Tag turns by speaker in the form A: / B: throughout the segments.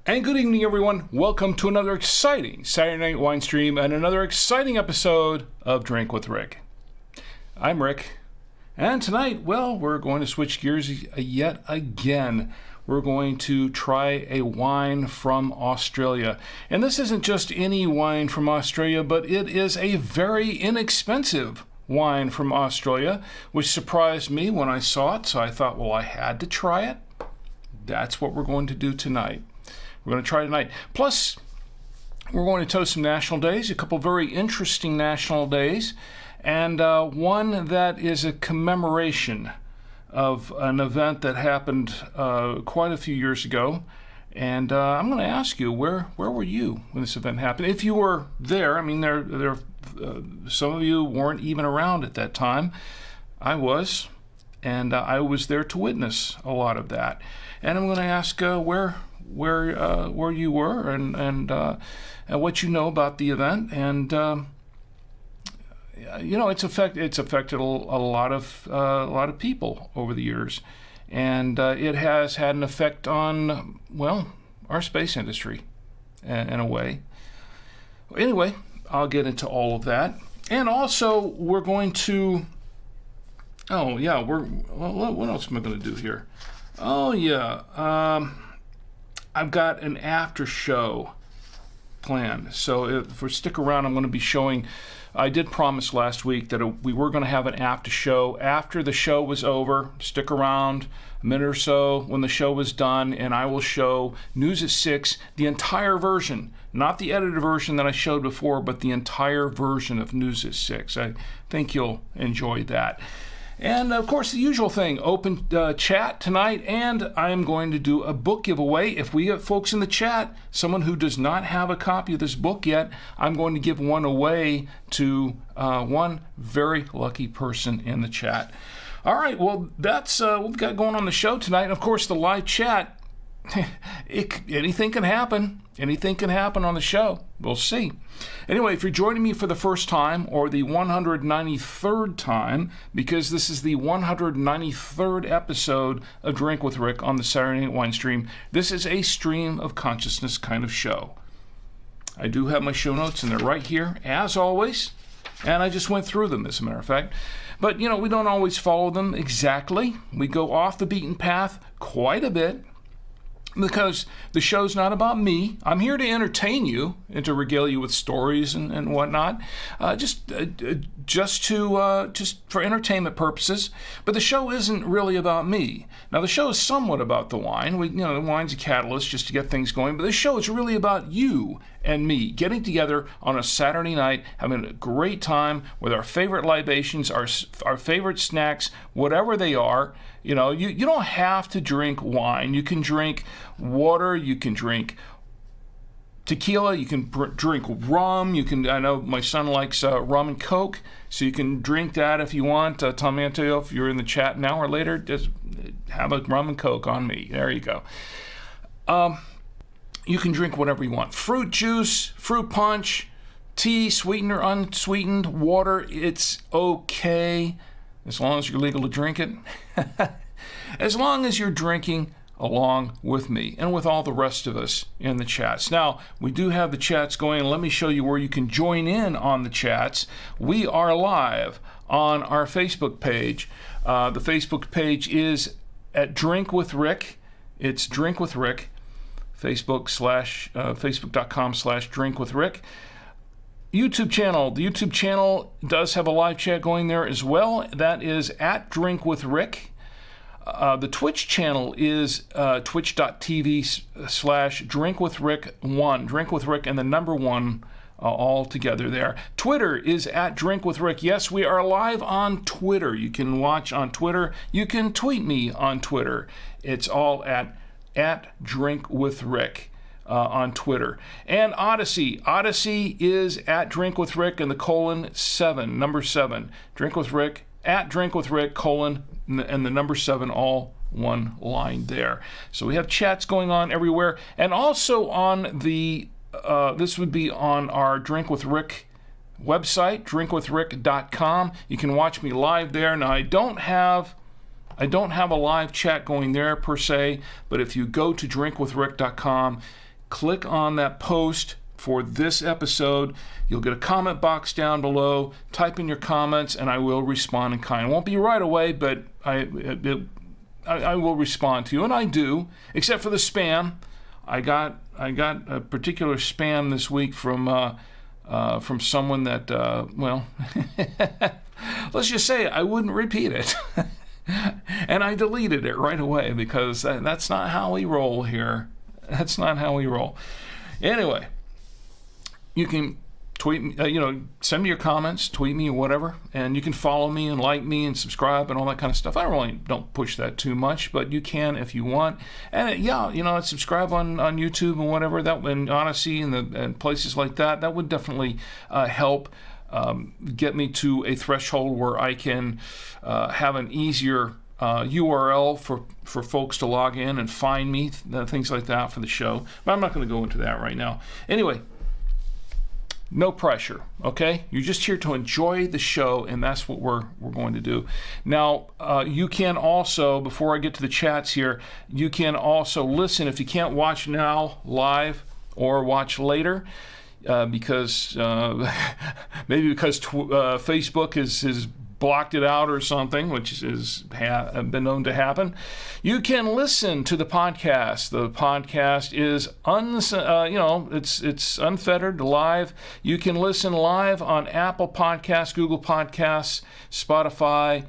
A: And good evening, everyone. Welcome to another exciting Saturday Night Winestream and another exciting episode of Drink with Rick. I'm Rick, and tonight, well, we're going to switch gears yet again. We're going to try a wine from Australia. And this isn't just any wine from Australia, but it is a very inexpensive wine from Australia, which surprised me when I saw it, so I thought, well, I had to try it. That's what we're going to do tonight. We're going to try tonight. Plus, we're going to toast some national days, a couple very interesting national days, and one that is a commemoration of an event that happened quite a few years ago. And I'm going to ask you, where were you when this event happened? If you were there, I mean, there some of you weren't even around at that time. I was, and I was there to witness a lot of that. And I'm going to ask where you were and what you know about the event, and you know, it's affected a lot of people over the years, and it has had an effect on, well, our space industry in a way. Anyway, I'll get into all of that, and also we're going to. Oh yeah, what else am I going to do here? Oh yeah. I've got an after show planned. So if we stick around, I'm going to be showing. I did promise last week that we were going to have an after show after the show was over. Stick around a minute or so when the show was done, and I will show News at 6, the entire version, not the edited version that I showed before, but the entire version of News at 6. I think you'll enjoy that. And, of course, the usual thing, open chat tonight, and I'm going to do a book giveaway. If we have folks in the chat, someone who does not have a copy of this book yet, I'm going to give one away to one very lucky person in the chat. All right, well, that's what we've got going on the show tonight. And, of course, the live chat, anything can happen. Anything can happen on the show. We'll see. Anyway, if you're joining me for the first time or the 193rd time, because this is the 193rd episode of Drink with Rick on the Saturday Night Wine Stream, this is a stream of consciousness kind of show. I do have my show notes, and they're right here, as always, and I just went through them, as a matter of fact. But, you know, we don't always follow them exactly. We go off the beaten path quite a bit, because the show's not about me. I'm here to entertain you and to regale you with stories and whatnot, just for entertainment purposes. But the show isn't really about me. Now, the show is somewhat about the wine. The wine's a catalyst just to get things going. But this show is really about you and me getting together on a Saturday night, having a great time with our favorite libations, our favorite snacks, whatever they are. You know, you don't have to drink wine. You can drink water. You can drink tequila. You can drink rum. I know my son likes rum and Coke, so you can drink that if you want. Tom Antio, if you're in the chat an hour later, just have a rum and Coke on me. There you go. You can drink whatever you want. Fruit juice, fruit punch, tea, sweetened or unsweetened, water, it's okay. As long as you're legal to drink it. As long as you're drinking along with me and with all the rest of us in the chats. Now, we do have the chats going. Let me show you where you can join in on the chats. We are live on our Facebook page. The Facebook page is at Drink with Rick. It's Drink with Rick. Facebook.com/Drink with Rick. YouTube channel. The YouTube channel does have a live chat going there as well. That is at Drink with Rick. The Twitch channel is twitch.tv/drinkwithrick1. Drink with Rick and the number 1 all together there. Twitter is at Drink with Rick. Yes, we are live on Twitter. You can watch on Twitter. You can tweet me on Twitter. It's all at Drink with Rick on Twitter. And Odyssey. Odyssey is at Drink with Rick and the :7, number 7. Drink with Rick, at Drink with Rick, and the number 7, all one line there. So we have chats going on everywhere. And also on the, this would be on our Drink with Rick website, drinkwithrick.com. You can watch me live there. Now, I don't have a live chat going there per se, but if you go to drinkwithrick.com, click on that post for this episode, you'll get a comment box down below. Type in your comments, and I will respond in kind. It won't be right away, but I will respond to you, and I do, except for the spam. I got a particular spam this week from someone that, well, let's just say I wouldn't repeat it. And I deleted it right away because that's not how we roll here. That's not how we roll. Anyway, you can tweet me, send me your comments, tweet me or whatever, and you can follow me and like me and subscribe and all that kind of stuff. I really don't push that too much, but you can if you want. And subscribe on YouTube and whatever, that and Odyssey and places like that. That would definitely help get me to a threshold where I can have an easier URL for folks to log in and find me, things like that for the show. But I'm not going to go into that right now. Anyway, no pressure, okay? You're just here to enjoy the show, and that's what we're going to do. Now, you can also, before I get to the chats here, you can also listen if you can't watch now live or watch later. Because Facebook has blocked it out or something, which has been known to happen. You can listen to the podcast. The podcast is it's unfettered, live. You can listen live on Apple Podcasts, Google Podcasts, Spotify,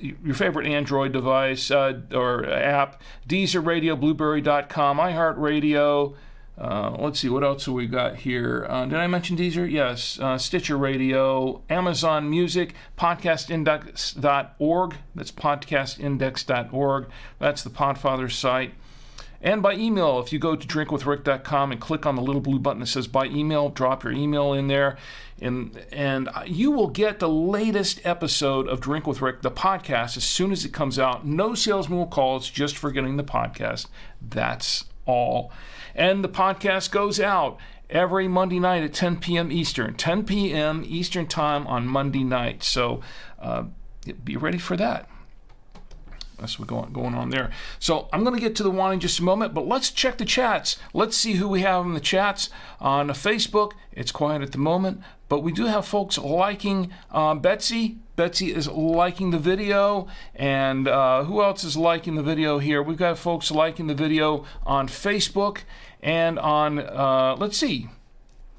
A: your favorite Android device or app, Deezer Radio, Blueberry.com, iHeartRadio. Let's see, what else have we got here? Did I mention Deezer? Yes. Stitcher Radio, Amazon Music, podcastindex.org. That's podcastindex.org. That's the Podfather site. And by email, if you go to drinkwithrick.com and click on the little blue button that says by email, drop your email in there, and you will get the latest episode of Drink with Rick, the podcast, as soon as it comes out. No salesman will call. It's just for getting the podcast. That's all. And the podcast goes out every Monday night at 10 p.m. Eastern. 10 p.m. Eastern time on Monday night. So be ready for that. That's what's going on there. So I'm going to get to the wine in just a moment, but let's check the chats. Let's see who we have in the chats. On Facebook, it's quiet at the moment, but we do have folks liking Betsy. Betsy is liking the video, and who else is liking the video here? We've got folks liking the video on Facebook and on, let's see,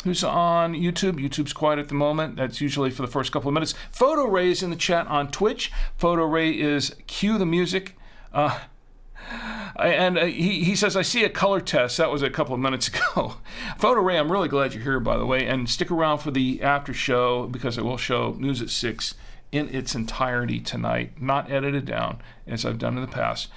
A: who's on YouTube? YouTube's quiet at the moment. That's usually for the first couple of minutes. Photo Ray is in the chat on Twitch. Photo Ray is cue the music. And he says, I see a color test. That was a couple of minutes ago. Photo Ray, I'm really glad you're here, by the way. And stick around for the after show because it will show News at 6 in its entirety tonight, not edited down as I've done in the past.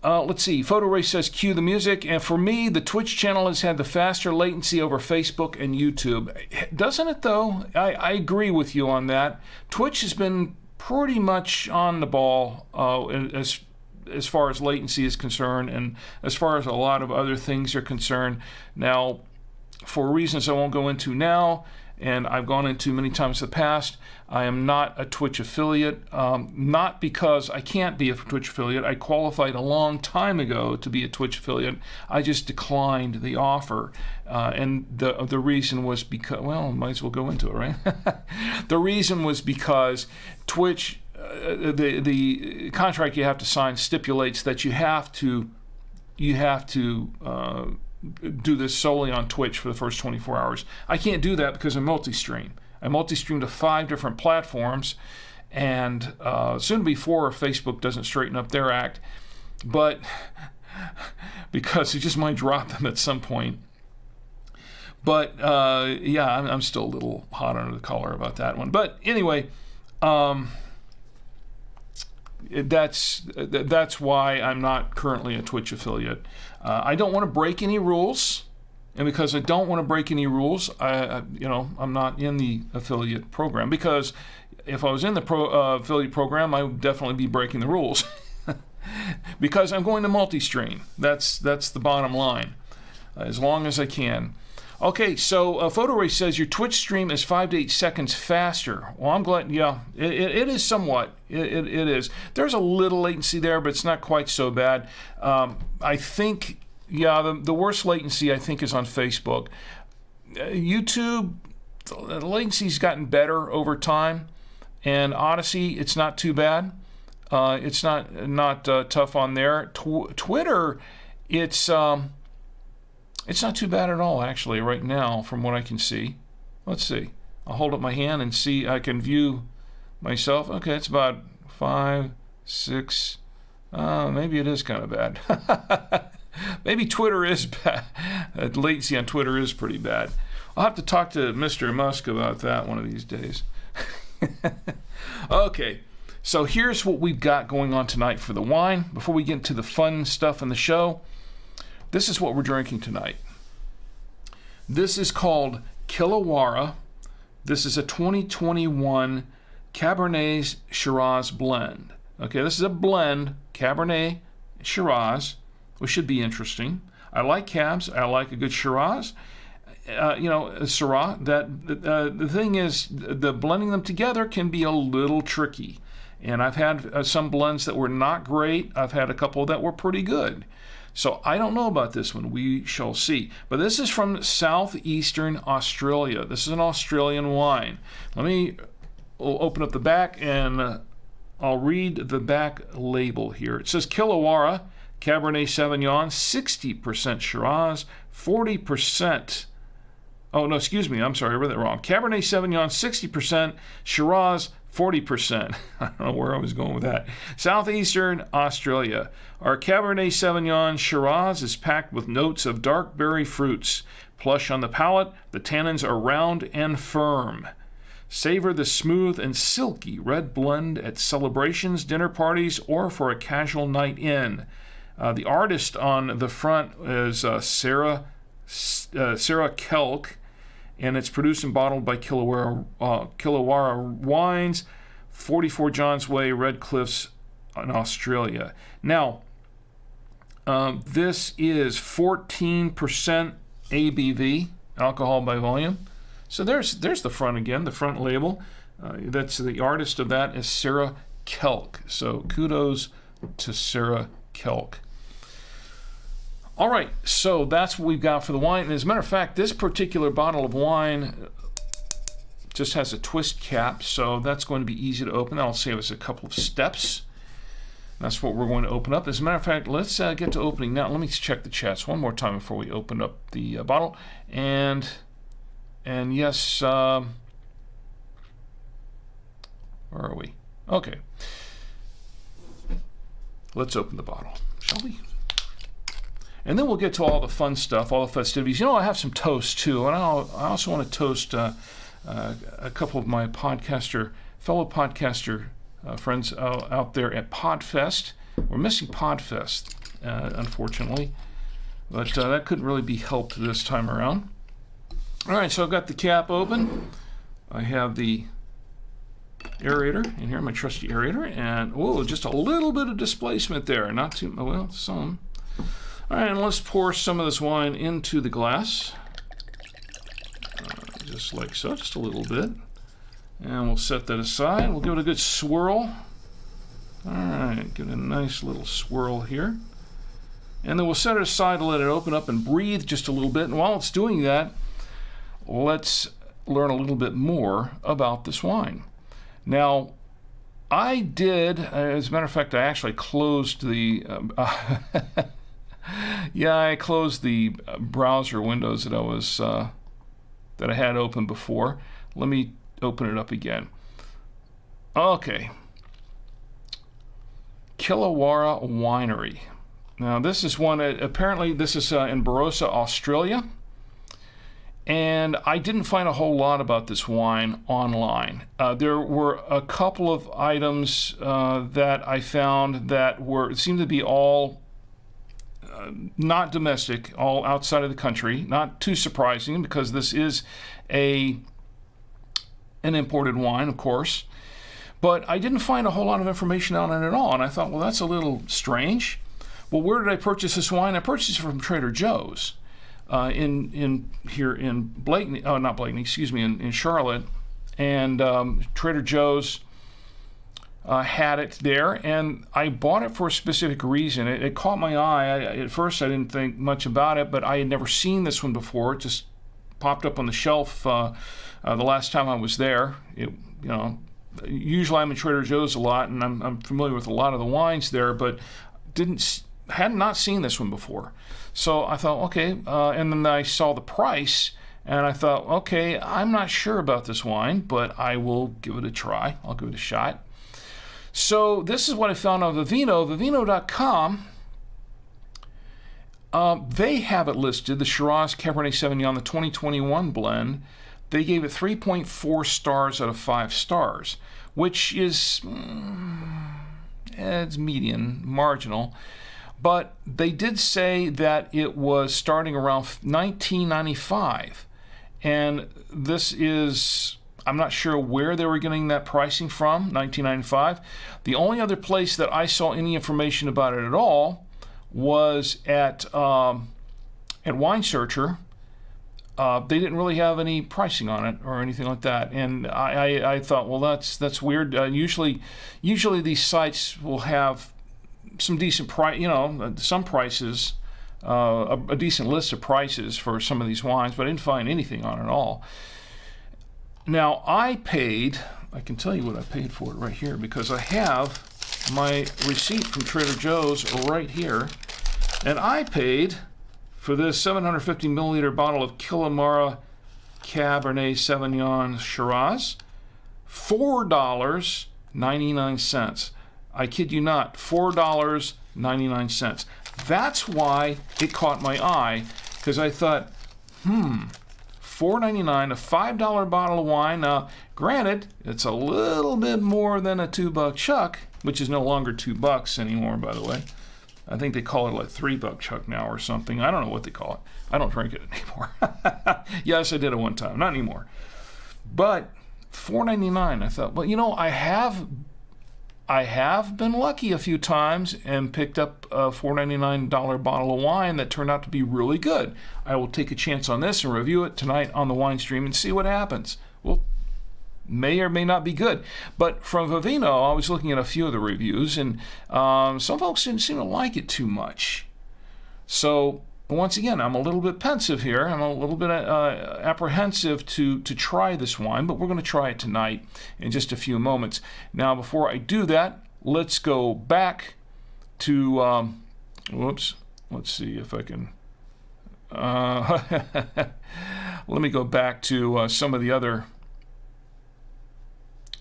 A: Let's see. Photo Ray says, cue the music. And for me, the Twitch channel has had the faster latency over Facebook and YouTube. Doesn't it, though? I agree with you on that. Twitch has been pretty much on the ball as far as latency is concerned and as far as a lot of other things are concerned. Now, for reasons I won't go into now, and I've gone into many times in the past, I am not a Twitch affiliate, not because I can't be a Twitch affiliate. I qualified a long time ago to be a Twitch affiliate. I just declined the offer, and the reason was because, well, might as well go into it, right? The reason was because Twitch, the contract you have to sign stipulates that you have to do this solely on Twitch for the first 24 hours. I can't do that because I multi-stream. I multi-stream to 5 different platforms, and soon to be 4 if Facebook doesn't straighten up their act. But because it just might drop them at some point. But yeah, I'm still a little hot under the collar about that one. But anyway, that's why I'm not currently a Twitch affiliate. I don't want to break any rules, and because I don't want to break any rules, I'm not in the affiliate program. Because if I was in the affiliate program, I would definitely be breaking the rules. Because I'm going to multi-stream. That's the bottom line. As long as I can. Okay, so PhotoRay says your Twitch stream is 5 to 8 seconds faster. Well, I'm glad. Yeah, it is somewhat. It is. There's a little latency there, but it's not quite so bad. I think, the worst latency I think is on Facebook. YouTube, the latency's gotten better over time, and Odyssey, it's not too bad. It's not tough on there. Twitter, it's not too bad at all, actually, right now, from what I can see. Let's see. I'll hold up my hand and see. I can view myself. Okay, it's about 5, 6. Maybe it is kind of bad. Maybe Twitter is bad. Latency on Twitter is pretty bad. I'll have to talk to Mr. Musk about that one of these days. Okay, so here's what we've got going on tonight for the wine. Before we get into the fun stuff in the show, this is what we're drinking tonight. This is called Killawarra. This is a 2021 Cabernet Shiraz blend. Okay, this is a blend, Cabernet Shiraz, which should be interesting. I like Cabs. I like a good Shiraz. Syrah. The thing is, the blending them together can be a little tricky. And I've had some blends that were not great. I've had a couple that were pretty good. So I don't know about this one. We shall see. But this is from southeastern Australia. This is an Australian wine. Let me open up the back and I'll read the back label here. It says Killawarra, Cabernet Sauvignon, 60% Shiraz, 40%. Oh, no, excuse me. I'm sorry. I read that wrong. Cabernet Sauvignon, 60%, Shiraz, 40%. I don't know where I was going with that. Southeastern Australia. Our Cabernet Sauvignon Shiraz is packed with notes of dark berry fruits. Plush on the palate, the tannins are round and firm. Savor the smooth and silky red blend at celebrations, dinner parties, or for a casual night in. The artist on the front is Sarah Kelk, and it's produced and bottled by Killawarra Wines, 44 Johns Way, Red Cliffs in Australia. Now, this is 14% ABV, alcohol by volume. So there's the front again, the front label. That's the artist of that is Sarah Kelk. So kudos to Sarah Kelk. All right, so that's what we've got for the wine. And as a matter of fact, this particular bottle of wine just has a twist cap, so that's going to be easy to open. That'll save us a couple of steps. That's what we're going to open up. As a matter of fact, let's get to opening now. Let me check the chats one more time before we open up the bottle. And yes, where are we? Okay. Let's open the bottle, shall we? And then we'll get to all the fun stuff, all the festivities. I have some toast too, and I also want to toast a couple of my fellow podcaster friends out there at Podfest. We're missing Podfest, unfortunately, but that couldn't really be helped this time around. All right, so I've got the cap open. I have the aerator in here, my trusty aerator, and just a little bit of displacement there. Not too well, some. All right, and let's pour some of this wine into the glass, just like so, just a little bit. And we'll set that aside. We'll give it a good swirl. All right, give it a nice little swirl here. And then we'll set it aside to let it open up and breathe just a little bit. And while it's doing that, let's learn a little bit more about this wine. Now, I did, as a matter of fact, I actually closed the... I closed the browser windows that I had open before. Let me open it up again. Okay. Killawarra Winery. Now this is one. Apparently this is in Barossa, Australia, And I didn't find a whole lot about this wine online. There were a couple of items that I found that seemed to be all not domestic, all outside of the country. Not too surprising because this is an imported wine, of course. But I didn't find a whole lot of information on it at all. And I thought, well, that's a little strange. Well, where did I purchase this wine? I purchased it from Trader Joe's. In Blakeney, not Blakeney, excuse me, in Charlotte, and Trader Joe's had it there, and I bought it for a specific reason. It caught my eye. At first, I didn't think much about it, but I had never seen this one before. It just popped up on the shelf the last time I was there. Usually I'm in Trader Joe's a lot, and I'm familiar with a lot of the wines there, but had not seen this one before. So I thought, okay, and then I saw the price, and I thought, okay, I'm not sure about this wine, but I will give it a try. I'll give it a shot. So this is what I found on Vivino. Vivino.com, they have it listed, the Shiraz Cabernet Sauvignon, the 2021 blend. They gave it 3.4 stars out of 5 stars, which is it's median, marginal. But they did say that it was starting around $19.95. And this is, I'm not sure where they were getting that pricing from, $19.95. The only other place that I saw any information about it at all was at Wine Searcher. They didn't really have any pricing on it or anything like that. And I thought, well, that's weird. Usually these sites will have some decent price, some prices, a decent list of prices for some of these wines, but I didn't find anything on it at all. Now, I can tell you what I paid for it right here, because I have my receipt from Trader Joe's right here, and I paid for this 750 milliliter bottle of Killawarra Cabernet Sauvignon Shiraz, $4.99. I kid you not, $4.99. That's why it caught my eye, because I thought, $4.99, a $5 bottle of wine. Now, granted, it's a little bit more than a $2 chuck, which is no longer $2 anymore, by the way. I think they call it like $3 chuck now or something. I don't know what they call it. I don't drink it anymore. Yes, I did it one time, not anymore. But $4.99, I thought, well, I have been lucky a few times and picked up a $4.99 bottle of wine that turned out to be really good. I will take a chance on this and review it tonight on the Winestream and see what happens. Well, may or may not be good. But from Vivino, I was looking at a few of the reviews, and some folks didn't seem to like it too much. So once again, I'm a little bit pensive here. I'm a little bit apprehensive to try this wine, but we're going to try it tonight in just a few moments. Now, before I do that, let's go back to, let's see if I can, let me go back to some of the other,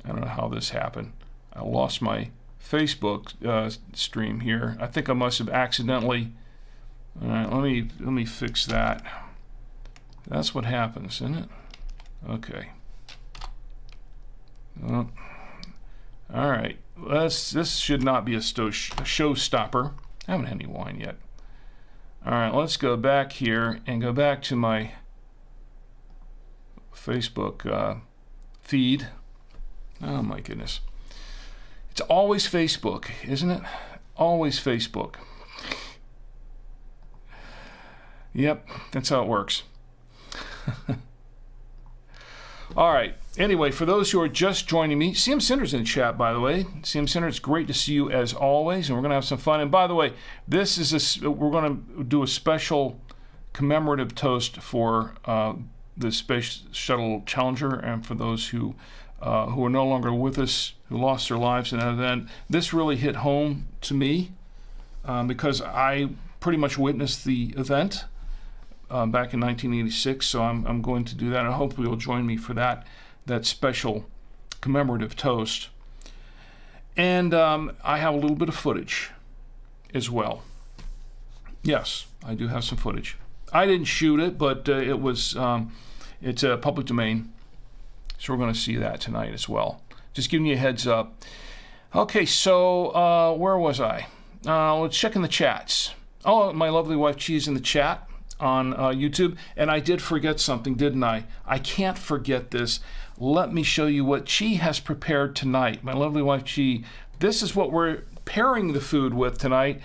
A: I don't know how this happened. I lost my Facebook stream here. I think I must have accidentally. All right, let me fix that. That's what happens, isn't it? Okay. Well, all right. This should not be a showstopper. I haven't had any wine yet. All right, let's go back here and go back to my Facebook feed. Oh my goodness. It's always Facebook, isn't it? Always Facebook. Yep, that's how it works. All right. Anyway, for those who are just joining me, CM Center's in the chat, by the way. CM Center, it's great to see you as always, and we're going to have some fun. And by the way, we're going to do a special commemorative toast for the Space Shuttle Challenger, and for those who are no longer with us, who lost their lives in that event. This really hit home to me because I pretty much witnessed the event back in 1986, so I'm going to do that, and I hope you'll join me for that special commemorative toast. And I have a little bit of footage as well. Yes, I do have some footage. I didn't shoot it, but it was It's a public domain, so we're going to see that tonight as well. Just giving you a heads up. Okay, so where was I? Let's check in the chats. Oh, my lovely wife Cheese in the chat on YouTube. And I did forget something, didn't I? I can't forget this. Let me show you what Chi has prepared tonight. My lovely wife Chi. This is what we're pairing the food with tonight.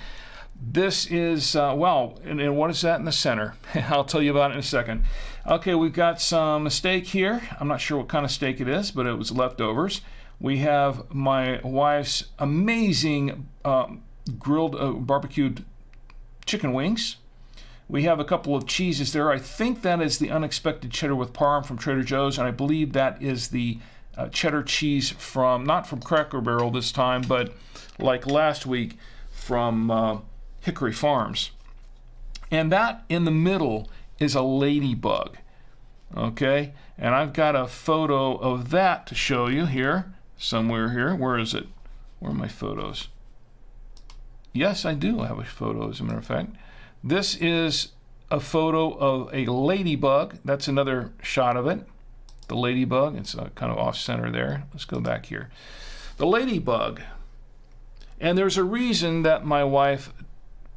A: This is, well, and what is that in the center? I'll tell you about it in a second. Okay, we've got some steak here. I'm not sure what kind of steak it is, but it was leftovers. We have my wife's amazing grilled, barbecued chicken wings. We have a couple of cheeses there. I think that is the unexpected cheddar with parm from Trader Joe's, and I believe that is the cheddar cheese from, not from Cracker Barrel this time, but like last week from Hickory Farms. And that in the middle is a Ladybug. Okay, and I've got a photo of that to show you here, somewhere here. Where is it? Where are my photos? Yes, I do have a photo, as a matter of fact. This is a photo of a ladybug. That's another shot of it. The ladybug. It's kind of off center there. Let's go back here. The ladybug. And there's a reason that my wife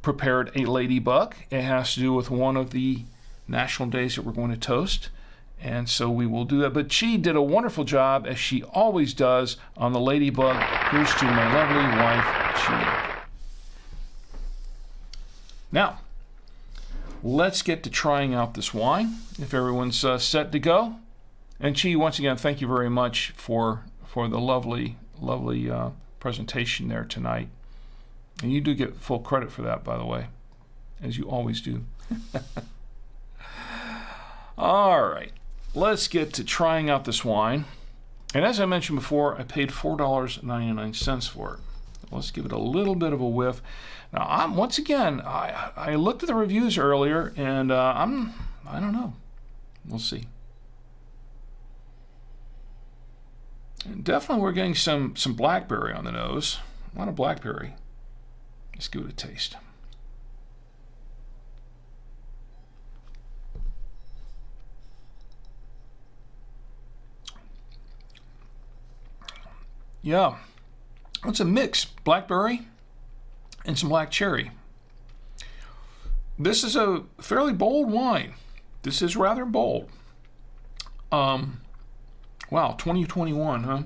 A: prepared a ladybug. It has to do with one of the national days that we're going to toast. And so we will do that. But she did a wonderful job, as she always does, on the ladybug. Here's to my lovely wife, Chi. Now, let's get to trying out this wine, if everyone's set to go. And Chi, once again, thank you very much for the lovely presentation there tonight. And you do get full credit for that, by the way, as you always do. All right, let's get to trying out this wine. And as I mentioned before, I paid $4.99 for it. Let's give it a little bit of a whiff. Now, once again, I looked at the reviews earlier, and I don't know. We'll see. And definitely, we're getting some blackberry on the nose. A lot of blackberry. Let's give it a taste. Yeah, it's a mix, blackberry and some black cherry. This is a fairly bold wine. This is rather bold. Wow, 2021, huh?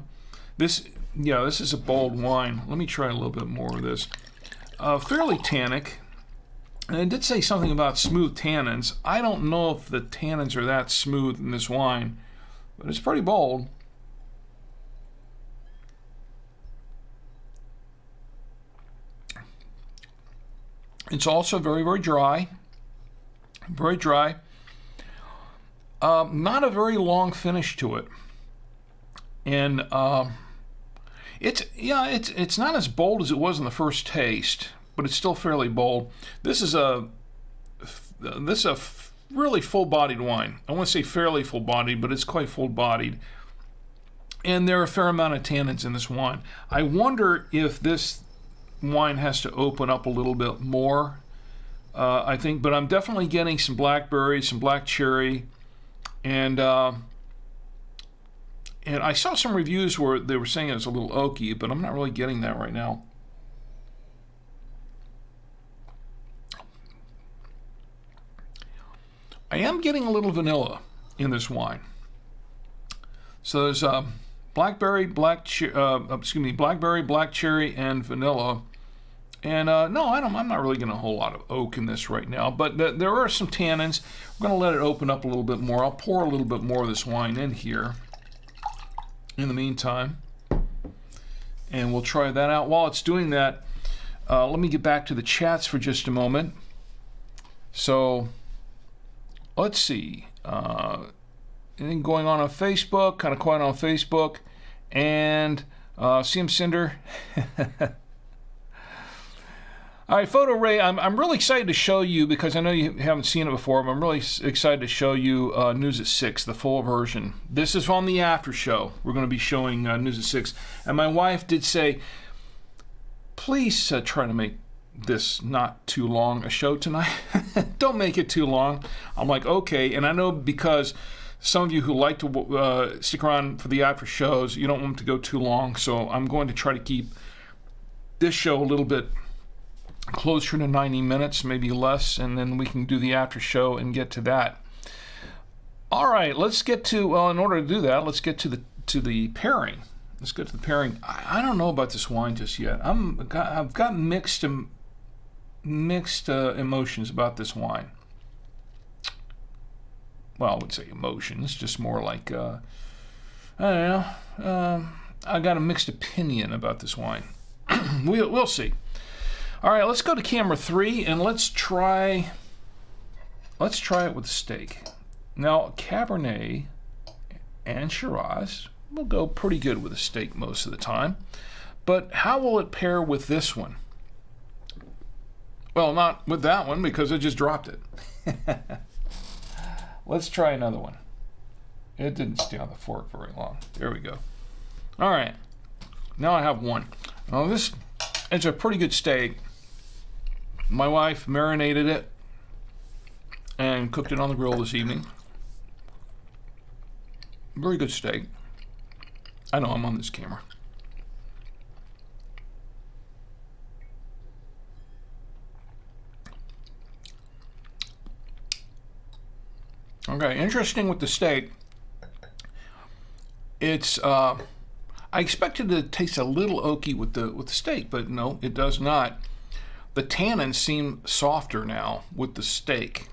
A: This is a bold wine. Let me try a little bit more of this. Fairly tannic. And it did say something about smooth tannins. I don't know if the tannins are that smooth in this wine, but it's pretty bold. It's also very, very dry. Very dry. Not a very long finish to it. And it's not as bold as it was in the first taste, but it's still fairly bold. This is a really full-bodied wine. I want to say fairly full-bodied, but it's quite full-bodied. And there are a fair amount of tannins in this wine. I wonder if this wine has to open up a little bit more, I think, but I'm definitely getting some blackberry, some black cherry, and I saw some reviews where they were saying it was a little oaky, but I'm not really getting that right now. I am getting a little vanilla in this wine. So there's blackberry, black cherry, and vanilla. And no, I'm not really getting a whole lot of oak in this right now, but there are some tannins. We're going to let it open up a little bit more. I'll pour a little bit more of this wine in here in the meantime, and we'll try that out. While it's doing that, let me get back to the chats for just a moment. So let's see. Anything going on Facebook? Kind of quiet on Facebook. And CM Cinder. All right, Photo Ray, I'm really excited to show you, because I know you haven't seen it before, but I'm really excited to show you News at 6, the full version. This is on the after show. We're going to be showing News at 6. And my wife did say, please try to make this not too long a show tonight. Don't make it too long. I'm like, okay. And I know, because some of you who like to stick around for the after shows, you don't want them to go too long, so I'm going to try to keep this show a little bit closer to 90 minutes, maybe less, and then we can do the after show and get to that. All right, let's get to, well, in order to do that, let's get to the pairing. Let's get to the pairing. I don't know about this wine just yet. I've got mixed emotions about this wine. Well, I would say emotions, just more like, I don't know. I got a mixed opinion about this wine. We'll see. All right, let's go to camera 3 and let's try it with steak. Now, Cabernet and Shiraz will go pretty good with a steak most of the time, but how will it pair with this one? Well, not with that one because I just dropped it. Let's try another one. It didn't stay on the fork very long. There we go. All right, now I have one. Now this is a pretty good steak. My wife marinated it and cooked it on the grill this evening. Very good steak. I know I'm on this camera. Okay, interesting with the steak. It's I expected it to taste a little oaky with the steak, but no, it does not. The tannins seem softer now with the steak,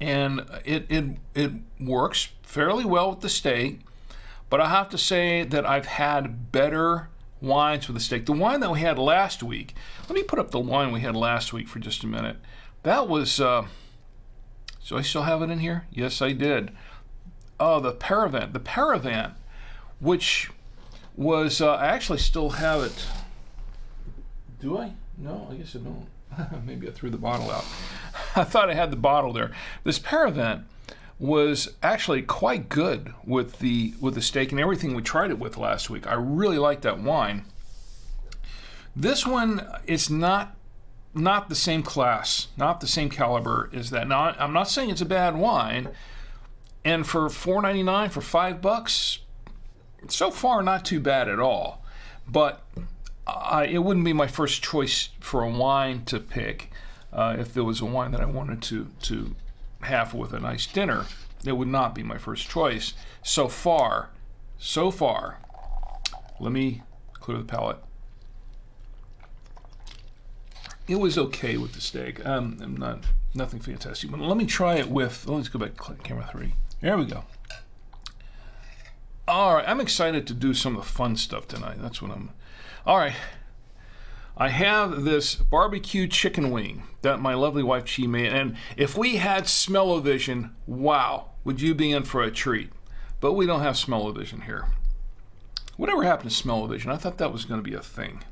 A: and it works fairly well with the steak. But I have to say that I've had better wines with the steak. The wine that we had last week. Let me put up the wine we had last week for just a minute. That was. So I still have it in here? Yes, I did. Oh, the Paravant. The Paravant, which was I actually still have it. Do I? No, I guess I don't. Maybe I threw the bottle out. I thought I had the bottle there. This Paravant was actually quite good with the steak and everything we tried it with last week. I really liked that wine. This one is not the same class, not the same caliber as that. Now, I'm not saying it's a bad wine, and for $4.99 for $5, so far not too bad at all. But it wouldn't be my first choice for a wine to pick if there was a wine that I wanted to have with a nice dinner. It would not be my first choice so far. Let me clear the palate. It was okay with the steak. Nothing fantastic. But let me try it with. Let's go back to camera 3. There we go. All right, I'm excited to do some of the fun stuff tonight. That's what I'm. All right. I have this barbecue chicken wing that my lovely wife she made, and if we had smell-o-vision, wow, would you be in for a treat? But we don't have smell-o-vision here. Whatever happened to smell-o-vision? I thought that was going to be a thing.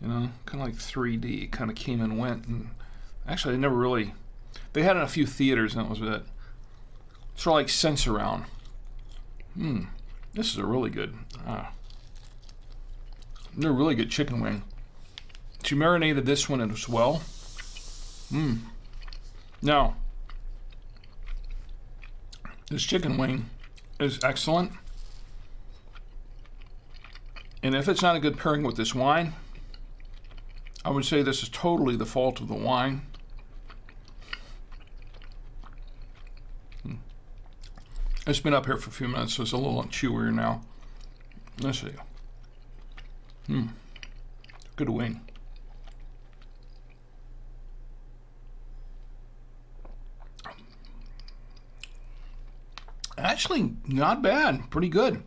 A: You know, kind of like 3D. It kind of came and went, and actually they never really. They had it in a few theaters, and that was it. Sort of like Sense-Around. This is a really good. They're a really good chicken wing. She marinated this one as well. Now, this chicken wing is excellent. And if it's not a good pairing with this wine, I would say this is totally the fault of the wine. It's been up here for a few minutes, so it's a little chewier now. Let's see. Good wing. Actually, not bad. Pretty good.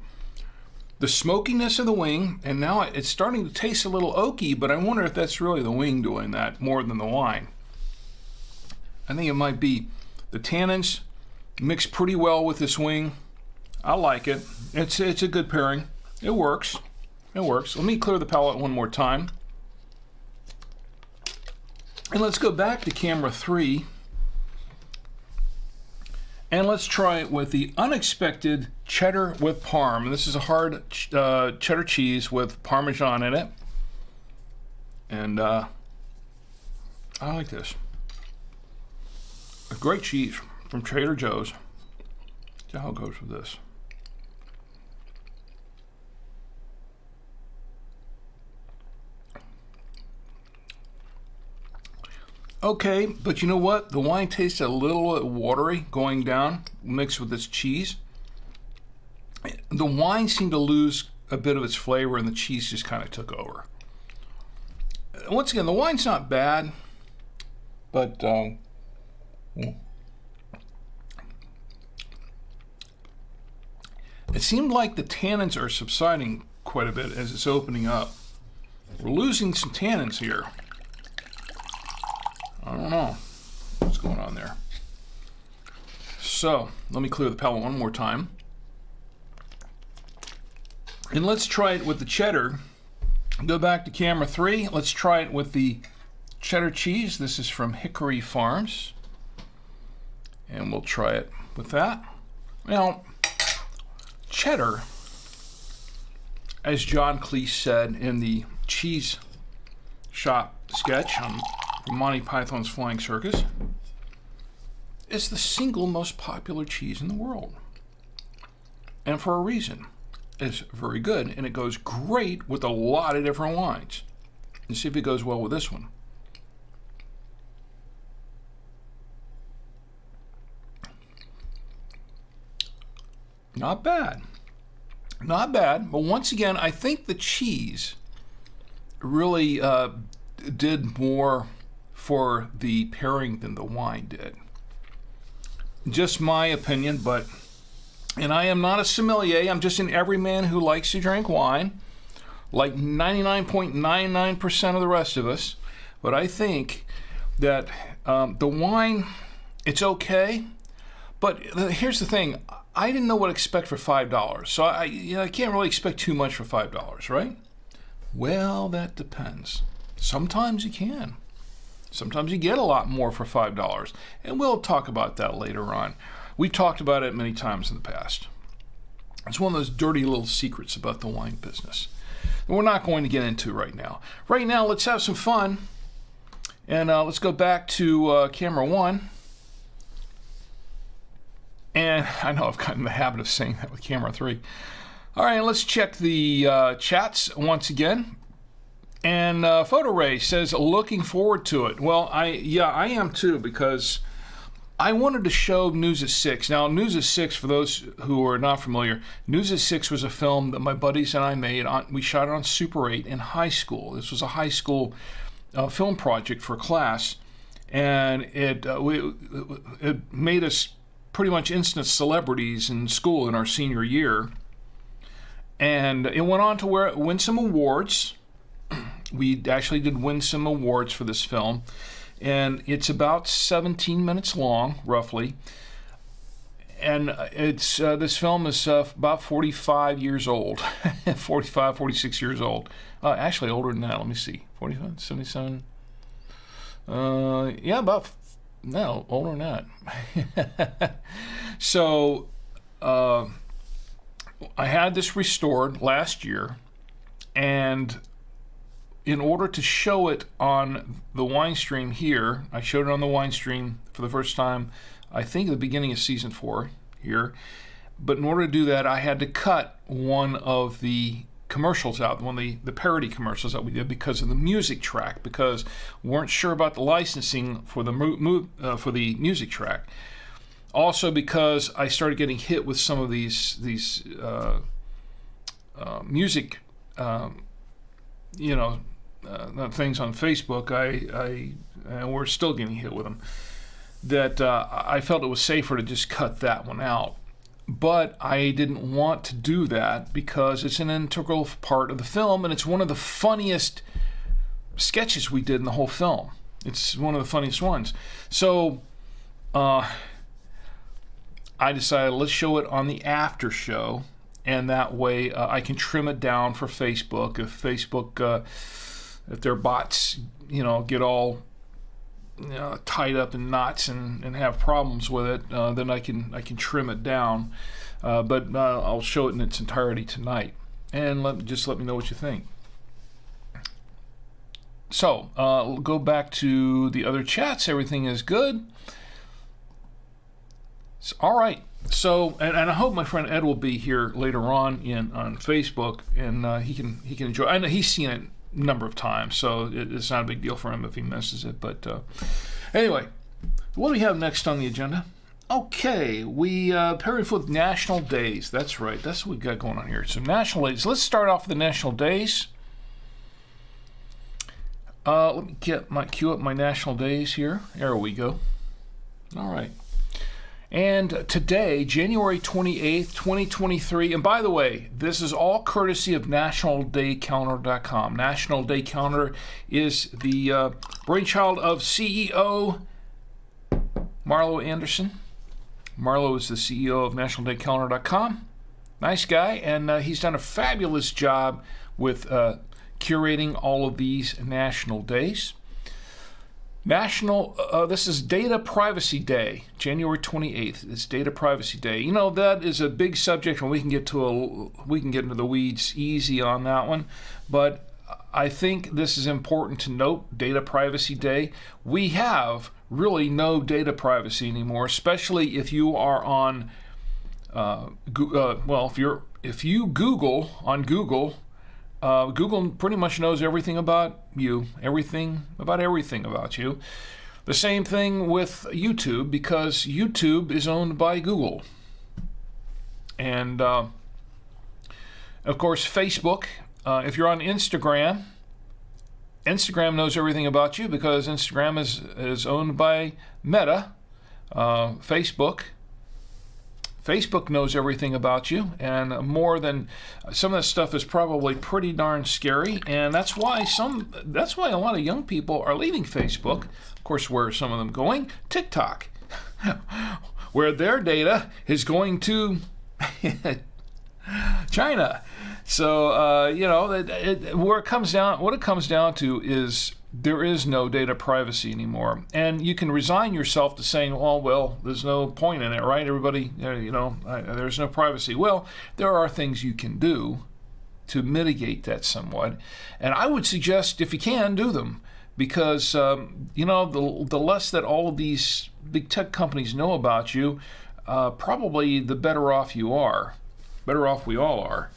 A: The smokiness of the wing, and now it's starting to taste a little oaky, but I wonder if that's really the wing doing that more than the wine. I think it might be. The tannins mix pretty well with this wing. I like it. It's a good pairing. It works. It works. Let me clear the palate one more time. And let's go back to camera 3. And let's try it with the unexpected cheddar with parm. This is a hard cheddar cheese with Parmesan in it. And I like this. A great cheese from Trader Joe's. See how it goes with this. Okay, but you know what? The wine tastes a little watery going down, mixed with this cheese. The wine seemed to lose a bit of its flavor, and the cheese just kind of took over. Once again, the wine's not bad, but it seemed like the tannins are subsiding quite a bit as it's opening up. We're losing some tannins here. I don't know what's going on there. So let me clear the palate one more time. And let's try it with the cheddar. Go back to camera 3. Let's try it with the cheddar cheese. This is from Hickory Farms. And we'll try it with that. Now, cheddar, as John Cleese said in the cheese shop sketch on Monty Python's Flying Circus, is the single most popular cheese in the world. And for a reason. It's very good, and it goes great with a lot of different wines. Let's see if it goes well with this one. Not bad. Not bad, but once again, I think the cheese really did more for the pairing than the wine did. Just my opinion, but, and I am not a sommelier, I'm just an everyman who likes to drink wine, like 99.99% of the rest of us, but I think that the wine, it's okay, but here's the thing, I didn't know what to expect for $5, so I can't really expect too much for $5, right? Well, that depends. Sometimes you can. Sometimes you get a lot more for $5, and we'll talk about that later on. We talked about it many times in the past. It's one of those dirty little secrets about the wine business that we're not going to get into right now. Right now, let's have some fun, and let's go back to camera 1. And I know I've gotten in the habit of saying that with camera 3. All right, let's check the chats once again. And Photo Ray says, looking forward to it. Well, I am too, because I wanted to show News at 6. Now, News at 6, for those who are not familiar, News at 6 was a film that my buddies and I made. We shot it on Super 8 in high school. This was a high school film project for class, and it made us pretty much instant celebrities in school in our senior year. And it went on to win some awards. We actually did win some awards for this film, and it's about 17 minutes long, roughly. And it's this film is about 45 years old, 45, 46 years old. Actually, older than that. Let me see, 45, 77. No, older than that. So I had this restored last year, and in order to show it on the Winestream here, I showed it on the Winestream for the first time, I think at the beginning of season 4 here. But in order to do that, I had to cut one of the commercials out, one of the parody commercials that we did, because of the music track, because we weren't sure about the licensing for the music track. Also because I started getting hit with some of these music things on Facebook. We're still getting hit with them. That I felt it was safer to just cut that one out. But I didn't want to do that because it's an integral part of the film, and it's one of the funniest sketches we did in the whole film. It's one of the funniest ones. So I decided, let's show it on the after show, and that way I can trim it down for Facebook. If Facebook, if their bots, get all tied up in knots and have problems with it, then I can trim it down. But I'll show it in its entirety tonight, and let me know what you think. So we'll go back to the other chats. Everything is good. So, all right, So, and I hope my friend Ed will be here later on on Facebook, and he can enjoy. I know he's seen it a number of times, so it's not a big deal for him if he misses it. But anyway, what do we have next on the agenda? Okay, we paired with National Days. That's right. That's what we've got going on here. So National Days. Let's start off with the National Days. Let me queue up my National Days here. There we go. All right. And today, January 28th, 2023, and by the way, this is all courtesy of NationalDayCounter.com. National Day Counter is the brainchild of CEO Marlo Anderson. Marlo is the CEO of NationalDayCounter.com. Nice guy, and he's done a fabulous job with curating all of these national days. This is Data Privacy Day, January 28th. It's Data Privacy Day. You know, that is a big subject, and we can get into the weeds easy on that one. But I think this is important to note, Data Privacy Day. We have really no data privacy anymore, especially if you are on if you Google on Google. Google pretty much knows everything about you, everything about you. The same thing with YouTube, because YouTube is owned by Google. And, of course, Facebook. If you're on Instagram, Instagram knows everything about you because Instagram is owned by Meta. Facebook knows everything about you, and more than some of this stuff is probably pretty darn scary, and that's why a lot of young people are leaving Facebook. Of course, where are some of them going? TikTok, where their data is going to China. So what it comes down to is there is no data privacy anymore, and you can resign yourself to saying, well, there's no point in it, right? Everybody, there's no privacy. Well, there are things you can do to mitigate that somewhat, and I would suggest, if you can, do them, because the less that all of these big tech companies know about you, probably the better off you are. Better off we all are.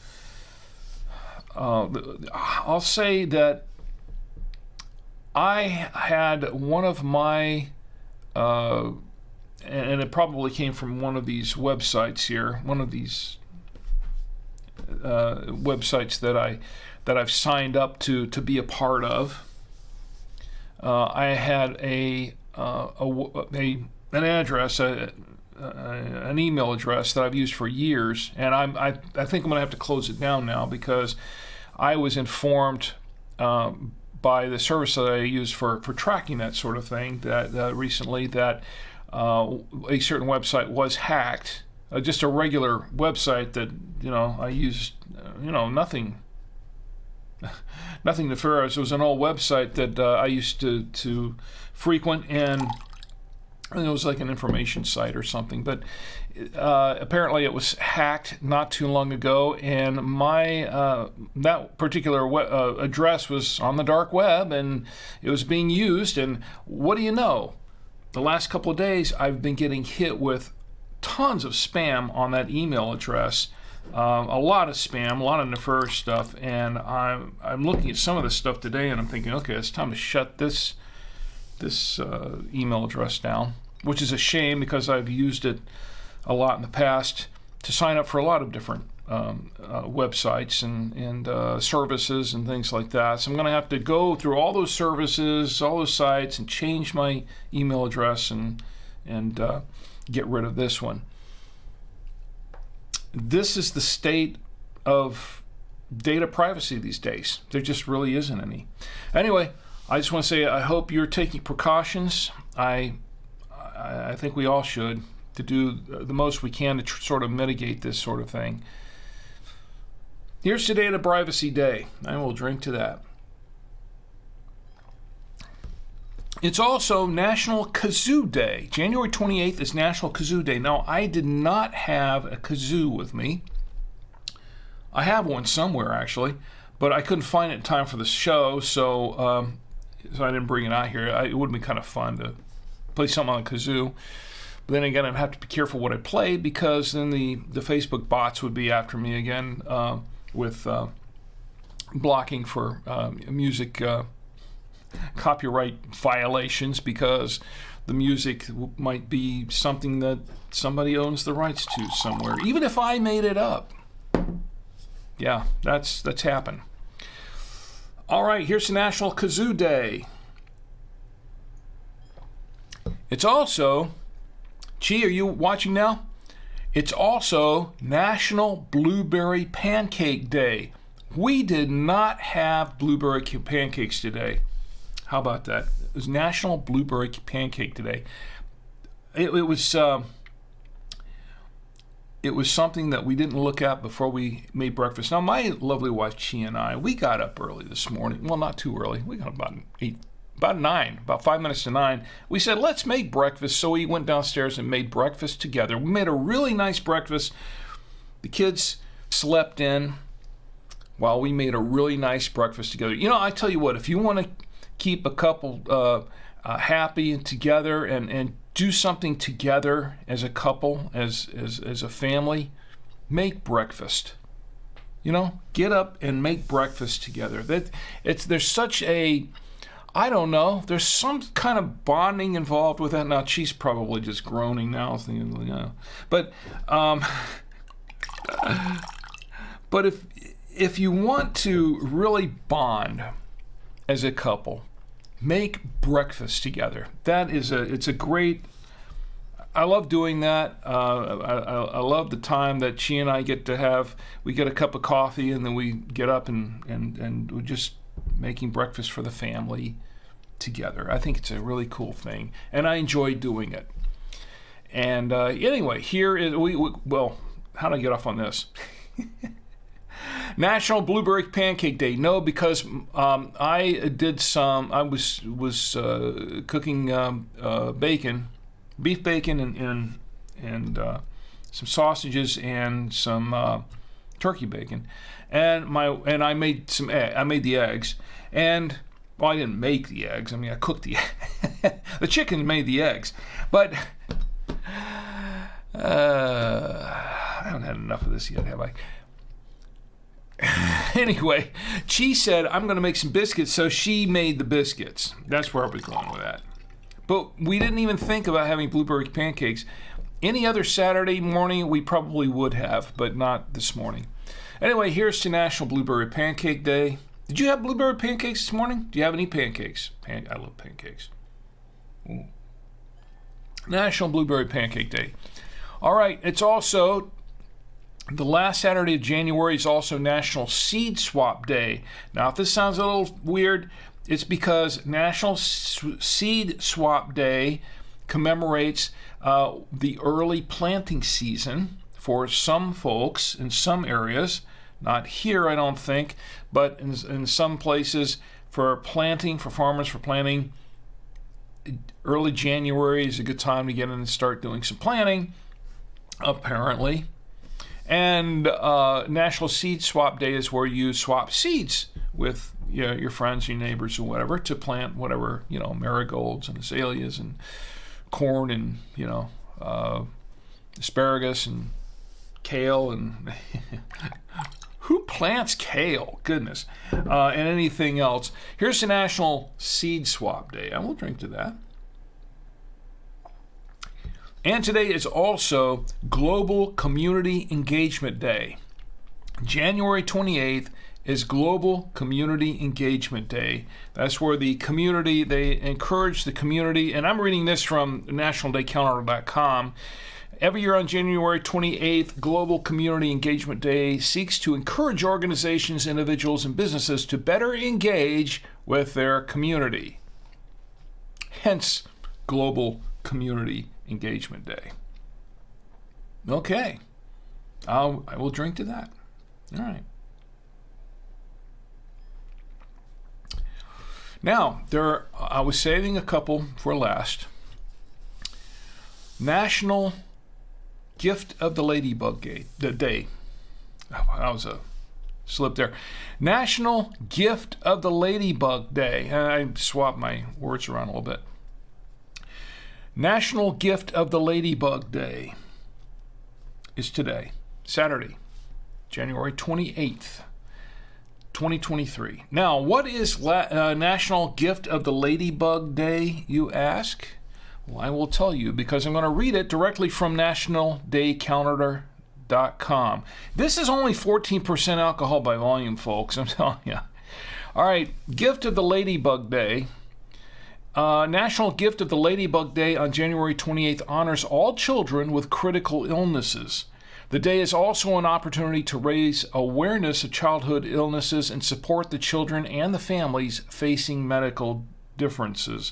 A: I'll say that I had one of my, and it probably came from one of these websites here, one of these websites that I've signed up to be a part of. I had an address, an email address that I've used for years, and I think I'm going to have to close it down now because I was informed by the service that I use for tracking that sort of thing that recently that a certain website was hacked. Just a regular website that I used nothing nefarious. It was an old website that I used to frequent, and it was like an information site or something, but apparently it was hacked not too long ago, and my that particular address was on the dark web, and it was being used. And what do you know? The last couple of days, I've been getting hit with tons of spam on that email address. A lot of spam, a lot of nefarious stuff, and I'm looking at some of this stuff today, and I'm thinking, okay, it's time to shut this email address down, which is a shame because I've used it a lot in the past to sign up for a lot of different websites and services and things like that. So I'm going to have to go through all those services, all those sites, and change my email address and get rid of this one. This is the state of data privacy these days. There just really isn't any. Anyway, I just want to say I hope you're taking precautions. I think we all should, to do the most we can to sort of mitigate this sort of thing. Here's Data Privacy Day. I will drink to that. It's also National Kazoo Day. January 28th is National Kazoo Day. Now, I did not have a kazoo with me. I have one somewhere, actually, but I couldn't find it in time for the show, so I didn't bring it out here. It would have been kind of fun to play something on a kazoo. But then again, I'd have to be careful what I play, because then the Facebook bots would be after me again with blocking for music copyright violations, because the music might be something that somebody owns the rights to somewhere, even if I made it up. Yeah, that's happened. All right, here's the National Kazoo Day. It's also, Chi, are you watching now? It's also National Blueberry Pancake Day. We did not have blueberry pancakes today. How about that? It was National Blueberry Pancake Day. It was something that we didn't look at before we made breakfast. Now, my lovely wife, Chi, and I, we got up early this morning. Well, not too early. We got about 9, about 5 minutes to 9. We said, let's make breakfast. So we went downstairs and made breakfast together. We made a really nice breakfast. The kids slept in while we made a really nice breakfast together. You know, I tell you what, if you want to keep a couple happy and together and do something together as a couple, as a family, make breakfast. You know, get up and make breakfast together. There's such a, I don't know, there's some kind of bonding involved with that. Now, she's probably just groaning now, thinking, you know. But if you want to really bond as a couple, make breakfast together. It's a great, I love doing that. I love the time that she and I get to have. We get a cup of coffee and then we get up and we're just making breakfast for the family together. I think it's a really cool thing, and I enjoy doing it. And anyway, here is well, how do I get off on this? National Blueberry Pancake Day. No, because I was cooking bacon, beef bacon, and some sausages and some turkey bacon, and I made the eggs, and well, I didn't make the eggs. I mean, I cooked the the chicken made the eggs, but I haven't had enough of this yet, have I? Anyway, she said, I'm going to make some biscuits, so she made the biscuits. That's where I was going with that. But we didn't even think about having blueberry pancakes. Any other Saturday morning, we probably would have, but not this morning. Anyway, here's to National Blueberry Pancake Day. Did you have blueberry pancakes this morning? Do you have any pancakes? I love pancakes. Ooh. National Blueberry Pancake Day. All right, it's also the last Saturday of January is also National Seed Swap Day. Now, if this sounds a little weird, it's because National Seed Swap Day commemorates the early planting season for some folks in some areas. Not here, I don't think, but in some places for farmers for planting. Early January is a good time to get in and start doing some planting, apparently. And National Seed Swap Day is where you swap seeds with your friends, your neighbors, or whatever, to plant whatever, marigolds and azaleas and corn and, asparagus and kale and who plants kale? Goodness. And anything else. Here's the National Seed Swap Day. I will drink to that. And today is also Global Community Engagement Day. January 28th is Global Community Engagement Day. That's where the community, they encourage the community, and I'm reading this from nationaldaycalendar.com. Every year on January 28th, Global Community Engagement Day seeks to encourage organizations, individuals, and businesses to better engage with their community. Hence, Global Community Engagement Day. Okay. I will drink to that. All right. Now, I was saving a couple for last. National Gift of the Ladybug Day. Oh, that was a slip there. National Gift of the Ladybug Day. And I swapped my words around a little bit. National Gift of the Ladybug Day is today, Saturday, January 28th, 2023. Now, what is National Gift of the Ladybug Day, you ask? Well, I will tell you, because I'm going to read it directly from nationaldaycalendar.com. This is only 14% alcohol by volume, folks, I'm telling you. All right, Gift of the Ladybug Day. National Gift of the Ladybug Day on January 28th honors all children with critical illnesses. The day is also an opportunity to raise awareness of childhood illnesses and support the children and the families facing medical differences.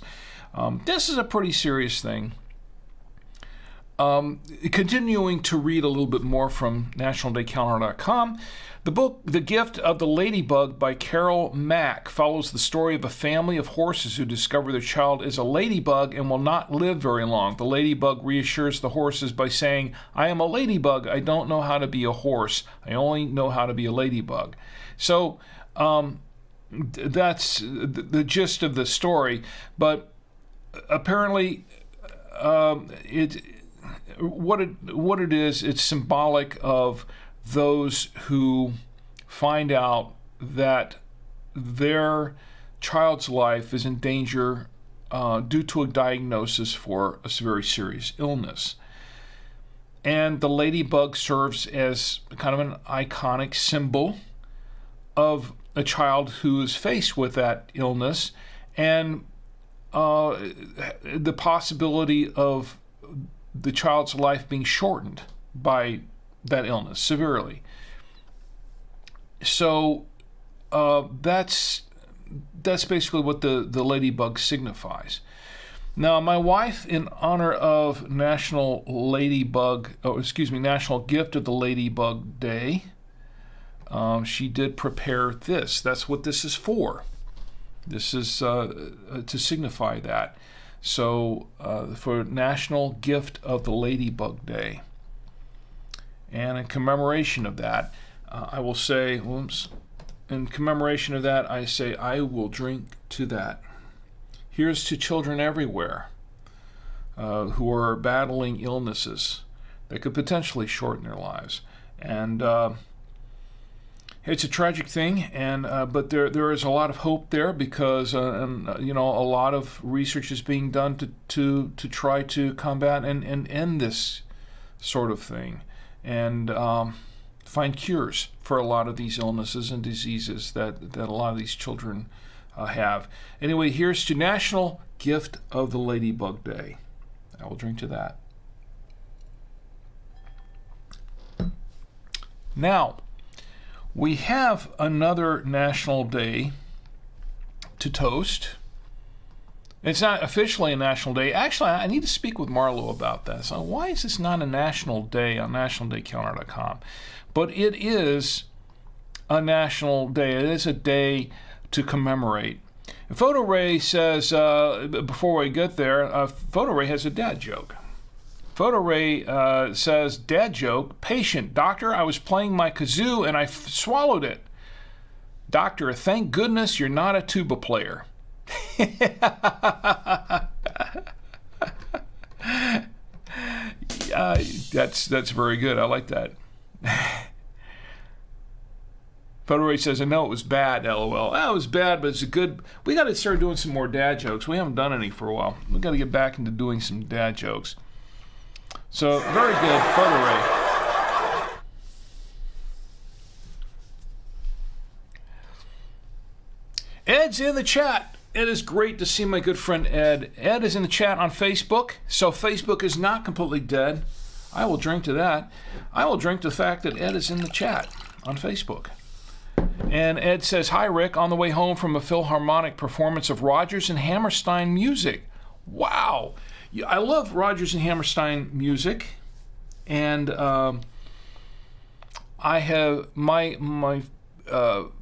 A: This is a pretty serious thing. Continuing to read a little bit more from nationaldaycalendar.com, the book The Gift of the Ladybug by Carol Mack follows the story of a family of horses who discover their child is a ladybug and will not live very long. The ladybug reassures the horses by saying, "I am a ladybug. I don't know how to be a horse. I only know how to be a ladybug." So that's the gist of the story. But apparently, what it is, it's symbolic of those who find out that their child's life is in danger due to a diagnosis for a very serious illness. And the ladybug serves as kind of an iconic symbol of a child who is faced with that illness and the possibility of the child's life being shortened by that illness severely. So that's basically what the ladybug signifies. Now, my wife, in honor of National Gift of the Ladybug Day, she did prepare this. That's what this is for. This is to signify that. So for National Gift of the Ladybug Day. And in commemoration of that, I will say, in commemoration of that, I say, I will drink to that. Here's to children everywhere who are battling illnesses that could potentially shorten their lives. And it's a tragic thing, but there is a lot of hope there because a lot of research is being done to try to combat and end this sort of thing, and find cures for a lot of these illnesses and diseases that a lot of these children have. Anyway, here's to National Gift of the Ladybug Day. I will drink to that. Now, we have another national day to toast. It's not officially a national day. Actually, I need to speak with Marlo about that. So why is this not a national day on nationaldaycalendar.com? But it is a national day. It is a day to commemorate. And Photo Ray says, before we get there, Photo Ray has a dad joke. Photo Ray says, dad joke, patient, doctor, I was playing my kazoo and I swallowed it. Doctor, thank goodness you're not a tuba player. That's very good. I like that. Photo Ray says, I know it was bad, LOL. It was bad, but it's a good... We got to start doing some more dad jokes. We haven't done any for a while. We got to get back into doing some dad jokes. So, very good, Photo Ray. Ed's in the chat. It is great to see my good friend Ed. Ed is in the chat on Facebook, so Facebook is not completely dead. I will drink to that. I will drink to the fact that Ed is in the chat on Facebook. And Ed says, hi, Rick, on the way home from a Philharmonic performance of Rodgers and Hammerstein music. Wow. I love Rodgers and Hammerstein music. And I have my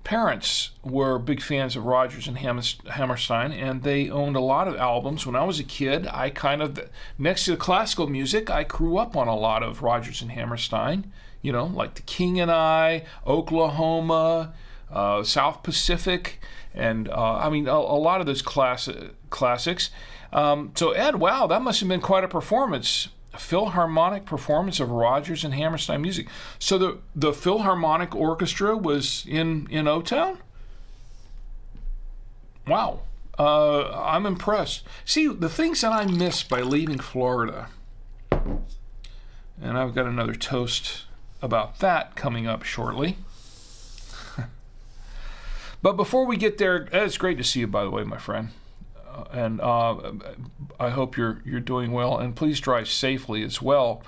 A: parents were big fans of Rodgers and Hammerstein, and they owned a lot of albums. When I was a kid, I kind of, next to the classical music, I grew up on a lot of Rodgers and Hammerstein, you know, like The King and I, Oklahoma, South Pacific, and I mean, a lot of those classics. So Ed, wow, that must have been quite a performance. A Philharmonic performance of Rodgers and Hammerstein music. So the Philharmonic Orchestra was in O-Town? Wow. I'm impressed. See, the things that I missed by leaving Florida, and I've got another toast about that coming up shortly. But before we get there, it's great to see you, by the way, my friend. And I hope you're doing well, and please drive safely as well.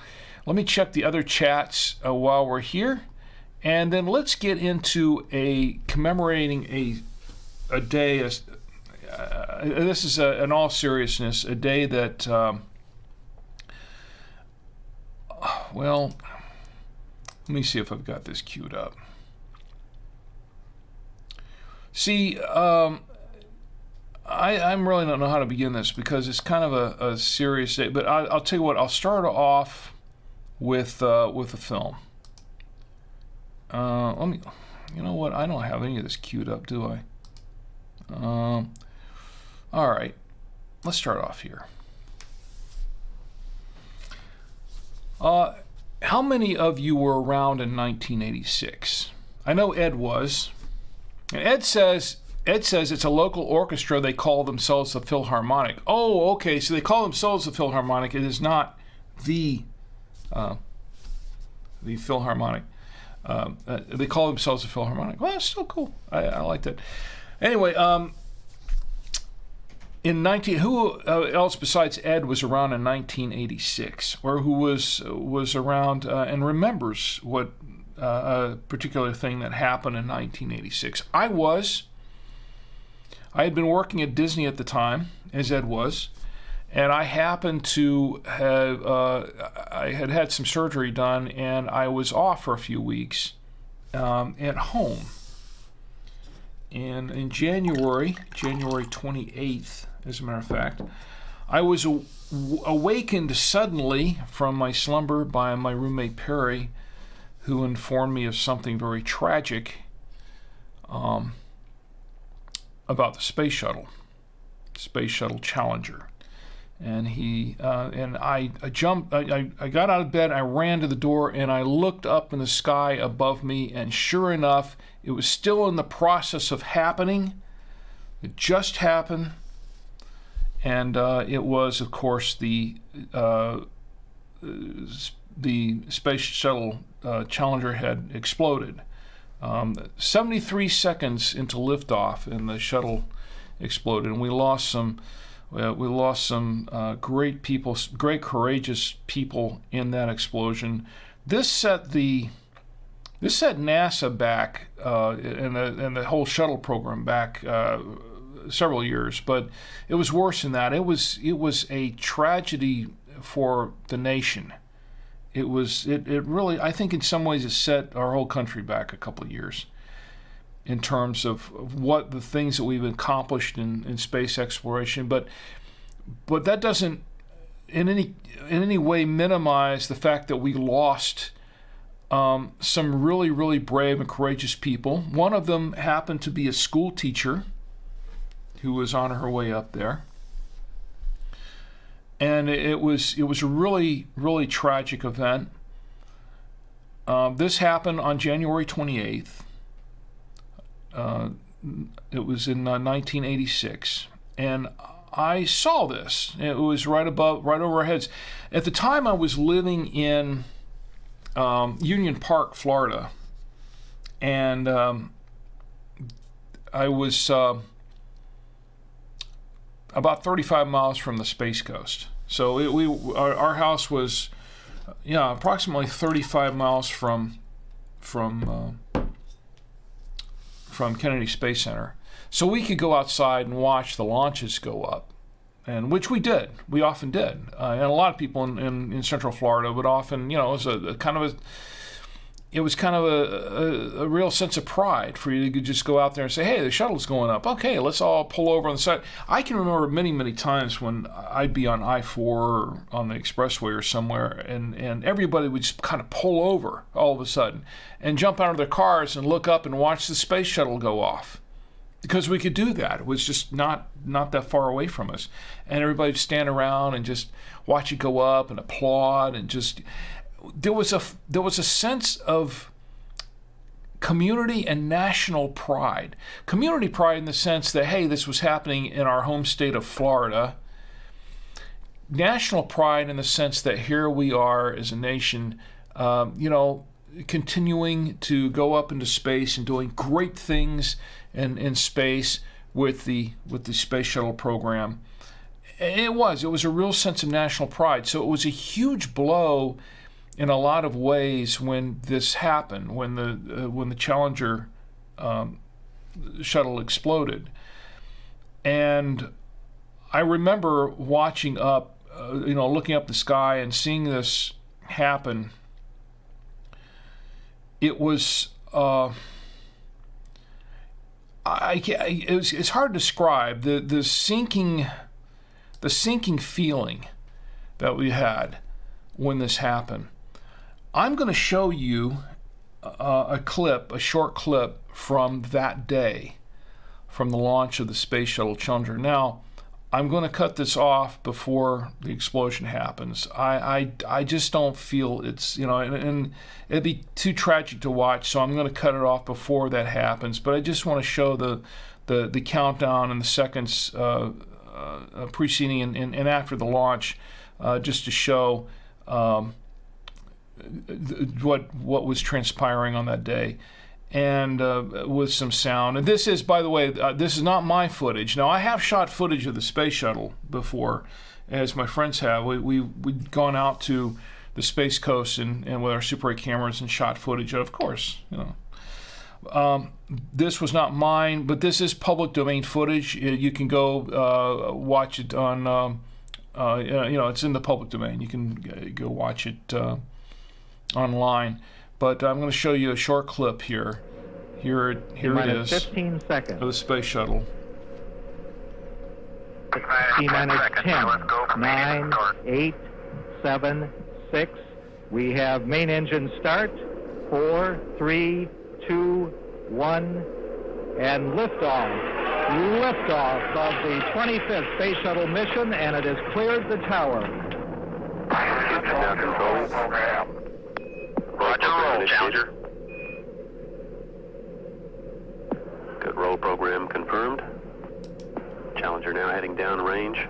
A: Let me check the other chats while we're here, and then let's get into commemorating a day. This is in all seriousness a day that well, let me see if I've got this queued up. See, I really don't know how to begin this because it's kind of a serious day. But I'll tell you what. I'll start off with a film. Let me. You know what? I don't have any of this queued up, do I? All right. Let's start off here. How many of you were around in 1986? I know Ed was. And Ed says it's a local orchestra. They call themselves the Philharmonic. Oh, okay. So they call themselves the Philharmonic. It is not the Philharmonic. They call themselves the Philharmonic. Well, it's still cool. I like that. Anyway, who else besides Ed was around in 1986, or who was around and remembers what a particular thing that happened in 1986? I had been working at Disney at the time, as Ed was, and I happened to have I had some surgery done, and I was off for a few weeks at home. And in January 28th, as a matter of fact, I was awakened suddenly from my slumber by my roommate Perry, who informed me of something very tragic about the space shuttle Challenger. And I jumped. I got out of bed. I ran to the door and I looked up in the sky above me. And sure enough, it was still in the process of happening. It just happened, and it was, of course, the space shuttle Challenger had exploded. 73 seconds into liftoff, and the shuttle exploded, and we lost some great people, great courageous people in that explosion. This set NASA back and the whole shuttle program back several years, but it was worse than that. It was a tragedy for the nation. It really, I think in some ways it set our whole country back a couple of years in terms of what the things that we've accomplished in space exploration, but that doesn't in any way minimize the fact that we lost some really, really brave and courageous people. One of them happened to be a school teacher who was on her way up there. And it was a really, really tragic event. This happened on January 28th. It was in 1986. And I saw this. It was right over our heads. At the time, I was living in Union Park, Florida, and I was about 35 miles from the Space Coast. So our house was, approximately 35 miles from Kennedy Space Center. So we could go outside and watch the launches go up, and which we did. We often did, and a lot of people in Central Florida would often, it was kind of a real sense of pride for you to just go out there and say, hey, the shuttle's going up. Okay, let's all pull over on the side. I can remember many, many times when I'd be on I-4 or on the expressway or somewhere, and everybody would just kind of pull over all of a sudden and jump out of their cars and look up and watch the space shuttle go off. because we could do that. It was just not that far away from us, and everybody would stand around and just watch it go up and applaud, and just there was a sense of community and national pride. Community pride in the sense that, hey, this was happening in our home state of Florida. National pride in the sense that here we are as a nation, continuing to go up into space and doing great things in space with the space shuttle program. It was a real sense of national pride. So it was a huge blow in a lot of ways when this happened, when the Challenger shuttle exploded. And I remember watching up, looking up the sky and seeing this happen. It was it's hard to describe the sinking feeling that we had when this happened. I'm going to show you a short clip from that day, from the launch of the Space Shuttle Challenger. Now, I'm going to cut this off before the explosion happens. I just don't feel it's, and it'd be too tragic to watch, so I'm going to cut it off before that happens. But I just want to show the countdown and the seconds preceding and after the launch, just to show what was transpiring on that day, and with some sound. And this is, by the way, this is not my footage. Now, I have shot footage of the space shuttle before, as my friends have. We'd gone out to the Space Coast and with our Super 8 cameras and shot footage. Of course, this was not mine, but this is public domain footage. You can go watch it on, it's in the public domain. You can go watch it online. But I'm going to show you a short clip here. Here it is.
B: 15 seconds.
A: Of the space shuttle.
B: T-minus 10, 9, 8, 7, 6. We have main engine start. 4, 3, 2, 1, and liftoff. Liftoff of the 25th Space Shuttle mission, and it has cleared the tower.
C: Roger, roll, Challenger. Good roll program confirmed. Challenger now heading down range.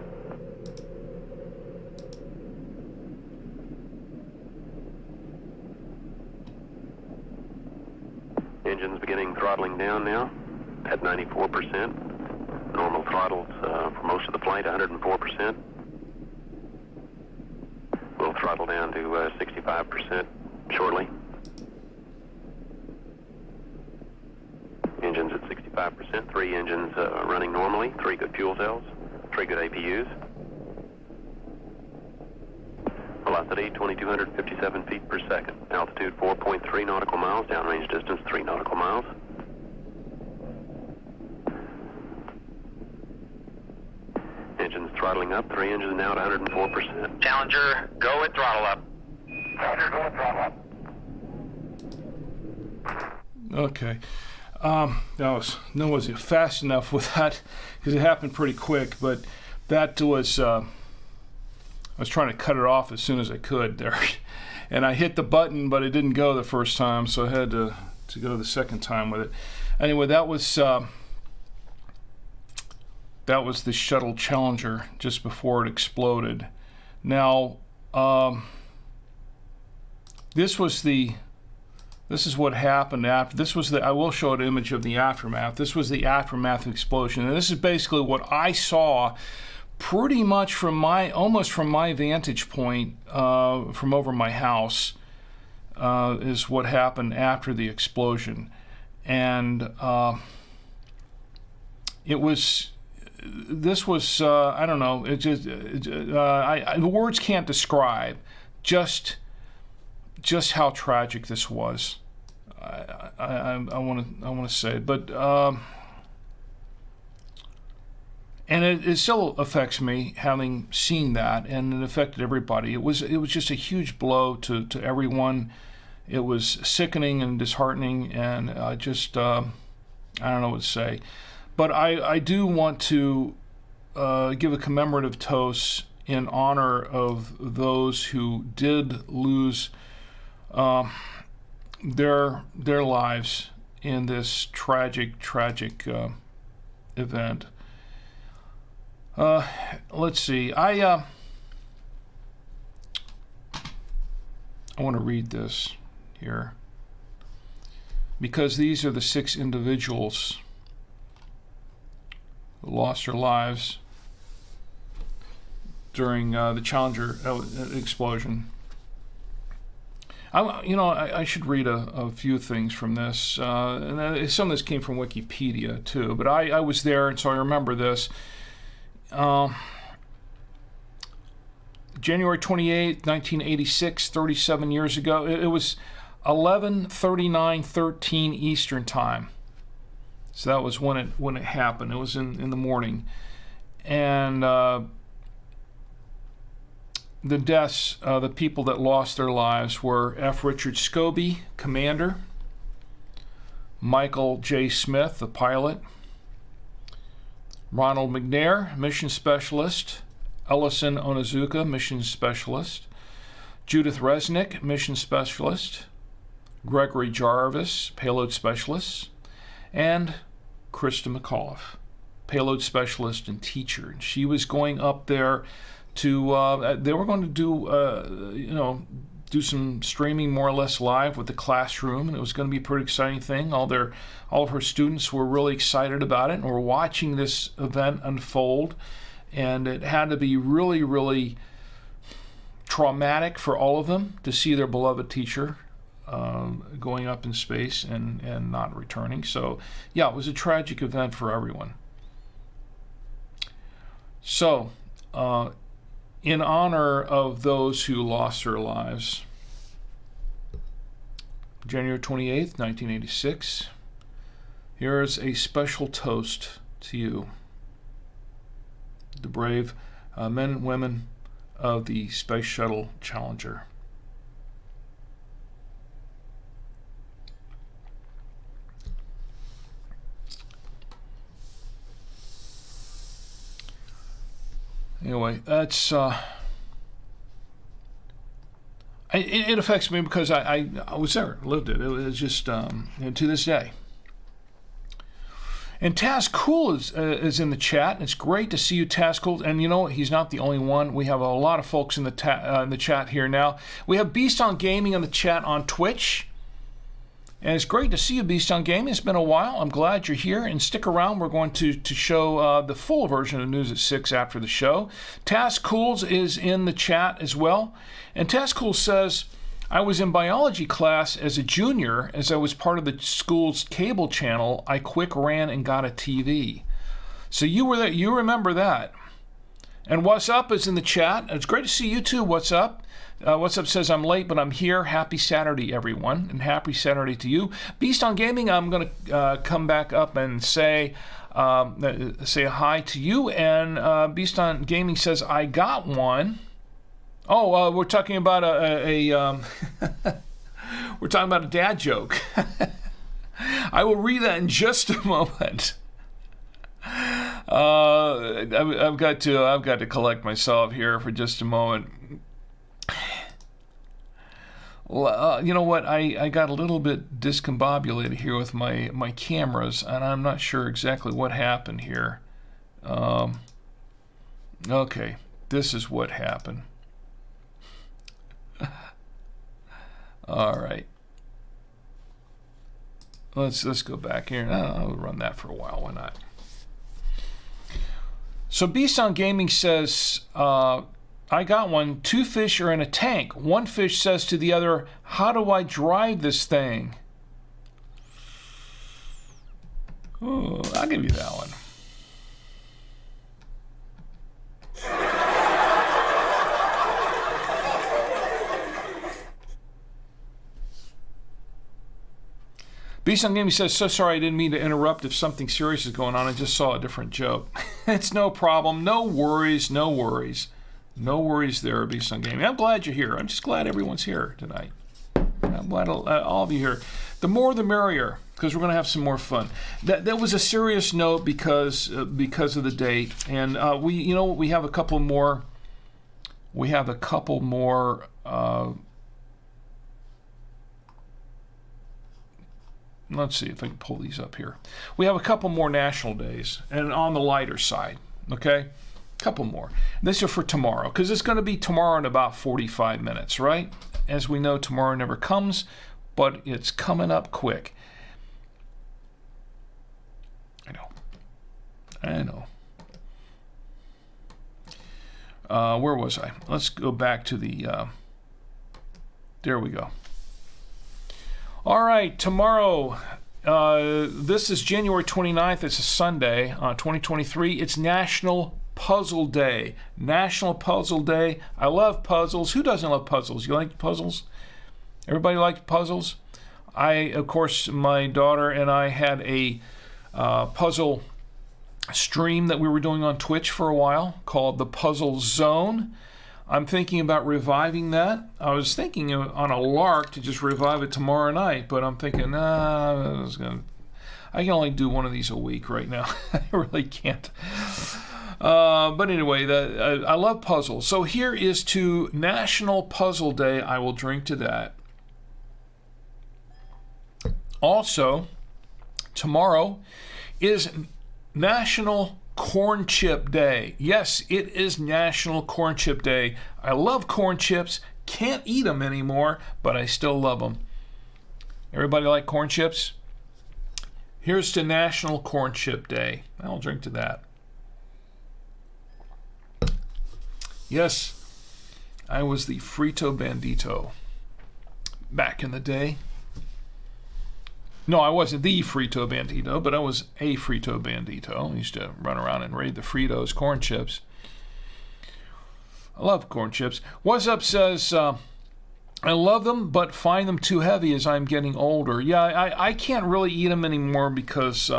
C: Engines beginning throttling down now at 94%. Normal throttles for most of the flight, 104%. We'll throttle down to 65% shortly. Engines at 65%, 3 engines running normally, 3 good fuel cells, 3 good APUs. Velocity 2,257 feet per second. Altitude 4.3 nautical miles, downrange distance 3 nautical miles. Engines throttling up, 3 engines now at 104%.
D: Challenger, go at throttle up.
C: Challenger, go at throttle up.
A: Okay. That wasn't fast enough with that, because it happened pretty quick, but that was, I was trying to cut it off as soon as I could there. And I hit the button, but it didn't go the first time, so I had to go the second time with it. Anyway, that was the shuttle Challenger just before it exploded. Now, this is what happened after. I will show an image of the aftermath. This was the aftermath of the explosion. And this is basically what I saw pretty much almost from my vantage point, from over my house, is what happened after the explosion. And this was, I don't know, the words can't describe just how tragic this was. I want to say, but and it still affects me, having seen that, and it affected everybody. It was just a huge blow to everyone. It was sickening and disheartening, and I don't know what to say. But I do want to give a commemorative toast in honor of those who did lose their lives in this tragic event. Let's see. I want to read this here because these are the 6 individuals who lost their lives during the Challenger explosion. I should read a few things from this. And some of this came from Wikipedia too, but I was there, and so I remember this. January 28th, 1986, 37 years ago. It was 11:39:13 Eastern Time. So that was when it happened. It was in the morning. And the deaths, the people that lost their lives were F. Richard Scobie, commander, Michael J. Smith, the pilot, Ronald McNair, mission specialist, Ellison Onizuka, mission specialist, Judith Resnick, mission specialist, Gregory Jarvis, payload specialist, and Krista McAuliffe, payload specialist and teacher. And she was going up there to, they were going to do some streaming more or less live with the classroom, and it was going to be a pretty exciting thing. All of her students were really excited about it and were watching this event unfold, and it had to be really, really traumatic for all of them to see their beloved teacher going up in space and not returning. So yeah, it was a tragic event for everyone. So in honor of those who lost their lives, January 28th, 1986, here is a special toast to you, the brave men and women of the Space Shuttle Challenger. Anyway, that's it affects me because I was there, lived it. It was just to this day. And Taz Cool is in the chat. It's great to see you, Taz Cool. And you know, he's not the only one. We have a lot of folks in the chat here now. We have Beast on Gaming in the chat on Twitch. And it's great to see you, Beast on Gaming. It's been a while. I'm glad you're here. And stick around. We're going to show the full version of News at 6 after the show. Taz Cools is in the chat as well. And Taz Cool says, I was in biology class as a junior. As I was part of the school's cable channel, I quick ran and got a TV. So you were there. You remember that. And What's Up is in the chat. It's great to see you too. What's Up? What's Up says, I'm late, but I'm here. Happy Saturday, everyone. And happy Saturday to you. Beast on Gaming, I'm going to come back up and say hi to you. And Beast on Gaming says, I got one. Oh, we're talking about we're talking about a dad joke. I will read that in just a moment. I've got to collect myself here for just a moment. You know what? I got a little bit discombobulated here with my cameras, and I'm not sure exactly what happened here. Okay, this is what happened. All right. Let's go back here. I'll run that for a while. Why not? So Beast on Gaming says, I got one. 2 fish are in a tank. One fish says to the other, how do I drive this thing? Oh, I'll give you that one. Beast on Gaming says, so sorry, I didn't mean to interrupt. If something serious is going on, I just saw a different joke. It's no problem. No worries. No worries. No worries there, Beast on Gaming. I'm glad you're here. I'm just glad everyone's here tonight. I'm glad all of you here. The more the merrier, because we're going to have some more fun. That was a serious note because of the date, and we have a couple more. We have a couple more. Let's see if I can pull these up here. We have a couple more national days, and on the lighter side, okay? A couple more. This is for tomorrow, because it's going to be tomorrow in about 45 minutes, right? As we know, tomorrow never comes, but it's coming up quick. I know. Where was I? Let's go back to the... there we go. All right, tomorrow, this is January 29th. It's a Sunday, 2023. It's National Puzzle Day. National Puzzle Day. I love puzzles. Who doesn't love puzzles? You like puzzles? Everybody like puzzles? Of course, my daughter and I had a puzzle stream that we were doing on Twitch for a while called the Puzzle Zone. I'm thinking about reviving that. I was thinking on a lark to just revive it tomorrow night, but I'm thinking, I can only do one of these a week right now. I really can't. But anyway, I love puzzles. So here is to National Puzzle Day. I will drink to that. Also, tomorrow is National Corn Chip Day. Yes, it is National Corn Chip Day. I love corn chips. Can't eat them anymore, but I still love them. Everybody like corn chips? Here's to National Corn Chip Day. I'll drink to that. Yes, I was the Frito Bandito back in the day. No, I wasn't the Frito Bandito, but I was a Frito Bandito. I used to run around and raid the Fritos corn chips. I love corn chips. What's Up says, I love them, but find them too heavy as I'm getting older. Yeah, I can't really eat them anymore because,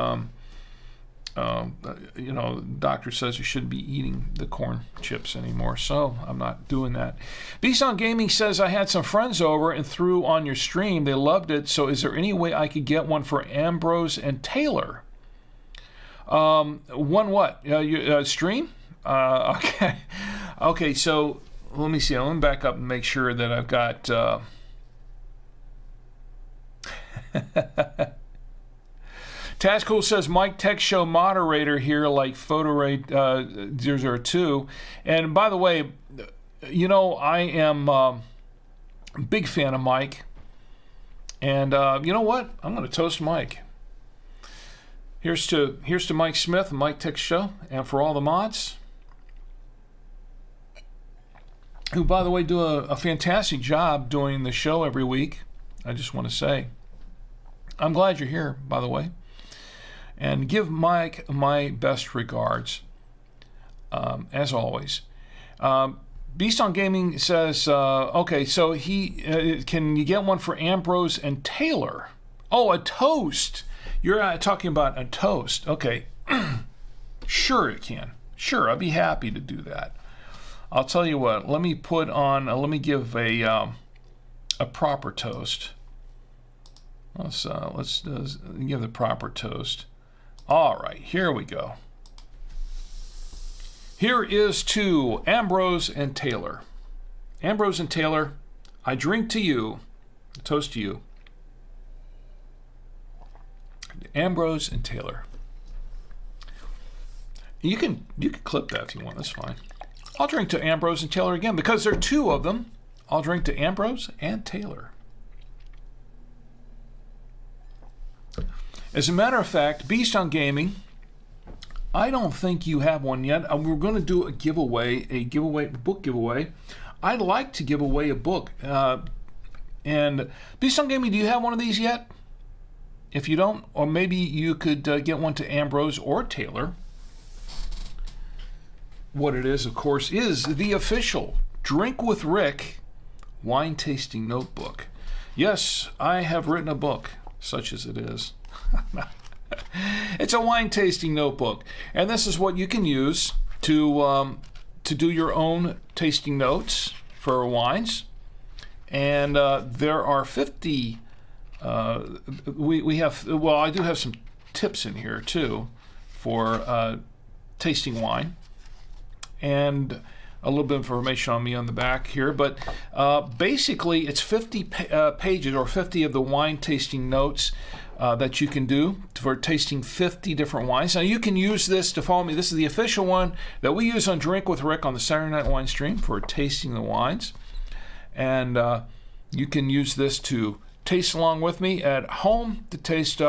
A: doctor says you shouldn't be eating the corn chips anymore, so I'm not doing that. Beast on Gaming says, I had some friends over and threw on your stream. They loved it, so is there any way I could get one for Ambrose and Taylor? One what? Stream? Okay. Okay, so let me see. Let me back up and make sure that I've got... Tazcool says, Mike Tech Show moderator here, like PhotoRay 002. And by the way, I am a big fan of Mike. And you know what? I'm going to toast Mike. Here's to Mike Smith and Mike Tech Show, and for all the mods, who, by the way, do a fantastic job doing the show every week. I just want to say, I'm glad you're here, by the way. And give Mike my best regards, as always. Beast on Gaming says, okay, so can you get one for Ambrose and Taylor? Oh, a toast. You're talking about a toast. Okay. Sure it can. Sure, I'd be happy to do that. I'll tell you what, let me give a proper toast. Let's give the proper toast. All right, here we go. Here is to Ambrose and Taylor. Ambrose and Taylor, I drink to you, toast to you. Ambrose and Taylor. You can clip that if you want, that's fine. I'll drink to Ambrose and Taylor again, because there are two of them. I'll drink to Ambrose and Taylor. As a matter of fact, Beast on Gaming, I don't think you have one yet. We're going to do a book giveaway. I'd like to give away a book. And Beast on Gaming, do you have one of these yet? If you don't, or maybe you could get one to Ambrose or Taylor. What it is, of course, is the official Drink with Rick wine tasting notebook. Yes, I have written a book, such as it is. It's a wine tasting notebook, and this is what you can use to do your own tasting notes for wines. And there are 50 we have, well, I do have some tips in here too for tasting wine, and a little bit of information on me on the back here. But basically, it's 50 pages or 50 of the wine tasting notes that you can do for tasting 50 different wines. Now, you can use this to follow me. This is the official one that we use on Drink with Rick on the Saturday Night Winestream for tasting the wines. And you can use this to taste along with me at home to taste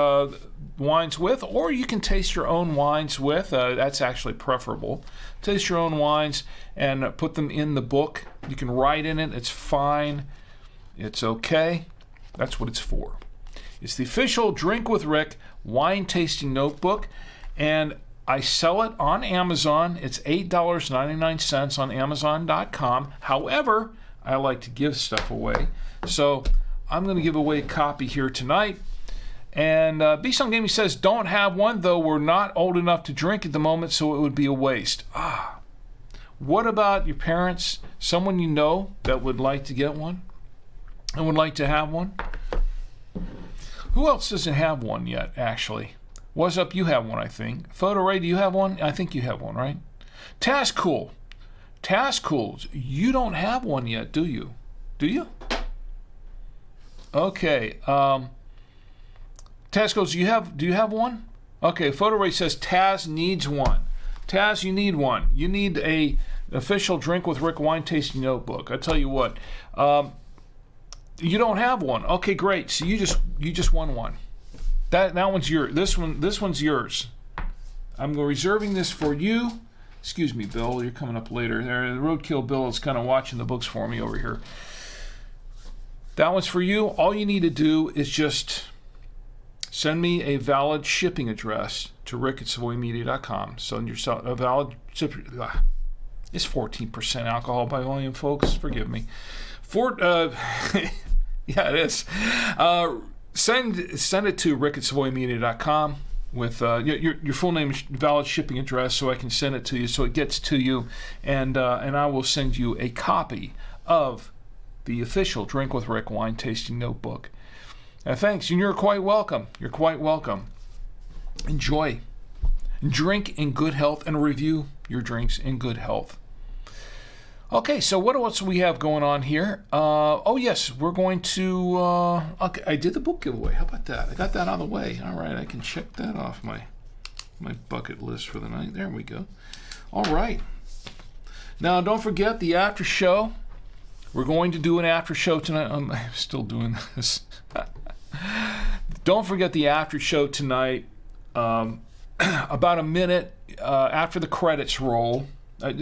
A: wines with, or you can taste your own wines with. That's actually preferable. Taste your own wines and put them in the book. You can write in it. It's fine. It's okay. That's what it's for. It's the official Drink with Rick wine tasting notebook, and I sell it on Amazon. It's $8.99 on Amazon.com. However, I like to give stuff away, so I'm going to give away a copy here tonight. And B-Song Gaming says, don't have one, though we're not old enough to drink at the moment, so it would be a waste. What about your parents, someone you know that would like to get one and would like to have one? Who else doesn't have one yet, actually? What's up? You have one, I think. Photo Ray, do you have one? I think you have one, right? Tascool. Tascools, you don't have one yet, do you? Do you? Okay. Tascools, do you have one? Okay, Photo Ray says Taz needs one. Taz, you need one. You need a official Drink with Rick wine tasting notebook. I tell you what. You don't have one. Okay, great. So you just won one. That one's yours. This one's yours. I'm reserving this for you. Excuse me, Bill. You're coming up later. There, the Roadkill Bill is kind of watching the books for me over here. That one's for you. All you need to do is just send me a valid shipping address to rick@savoymedia.com. Send yourself a valid shipping. It's 14% alcohol by volume, folks. Forgive me. Yeah, it is. Send it to rick@savoymedia.com with your full name, valid shipping address, so I can send it to you, so it gets to you, and I will send you a copy of the official Drink with Rick wine tasting notebook. Thanks, and you're quite welcome. You're quite welcome. Enjoy. Drink in good health and review your drinks in good health. Okay, so what else we have going on here? Oh, yes, we're going to... okay, I did the book giveaway. How about that? I got that out of the way. All right, I can check that off my bucket list for the night. There we go. All right. Now, don't forget the after show. We're going to do an after show tonight. I'm still doing this. Don't forget the after show tonight. About a minute after the credits roll.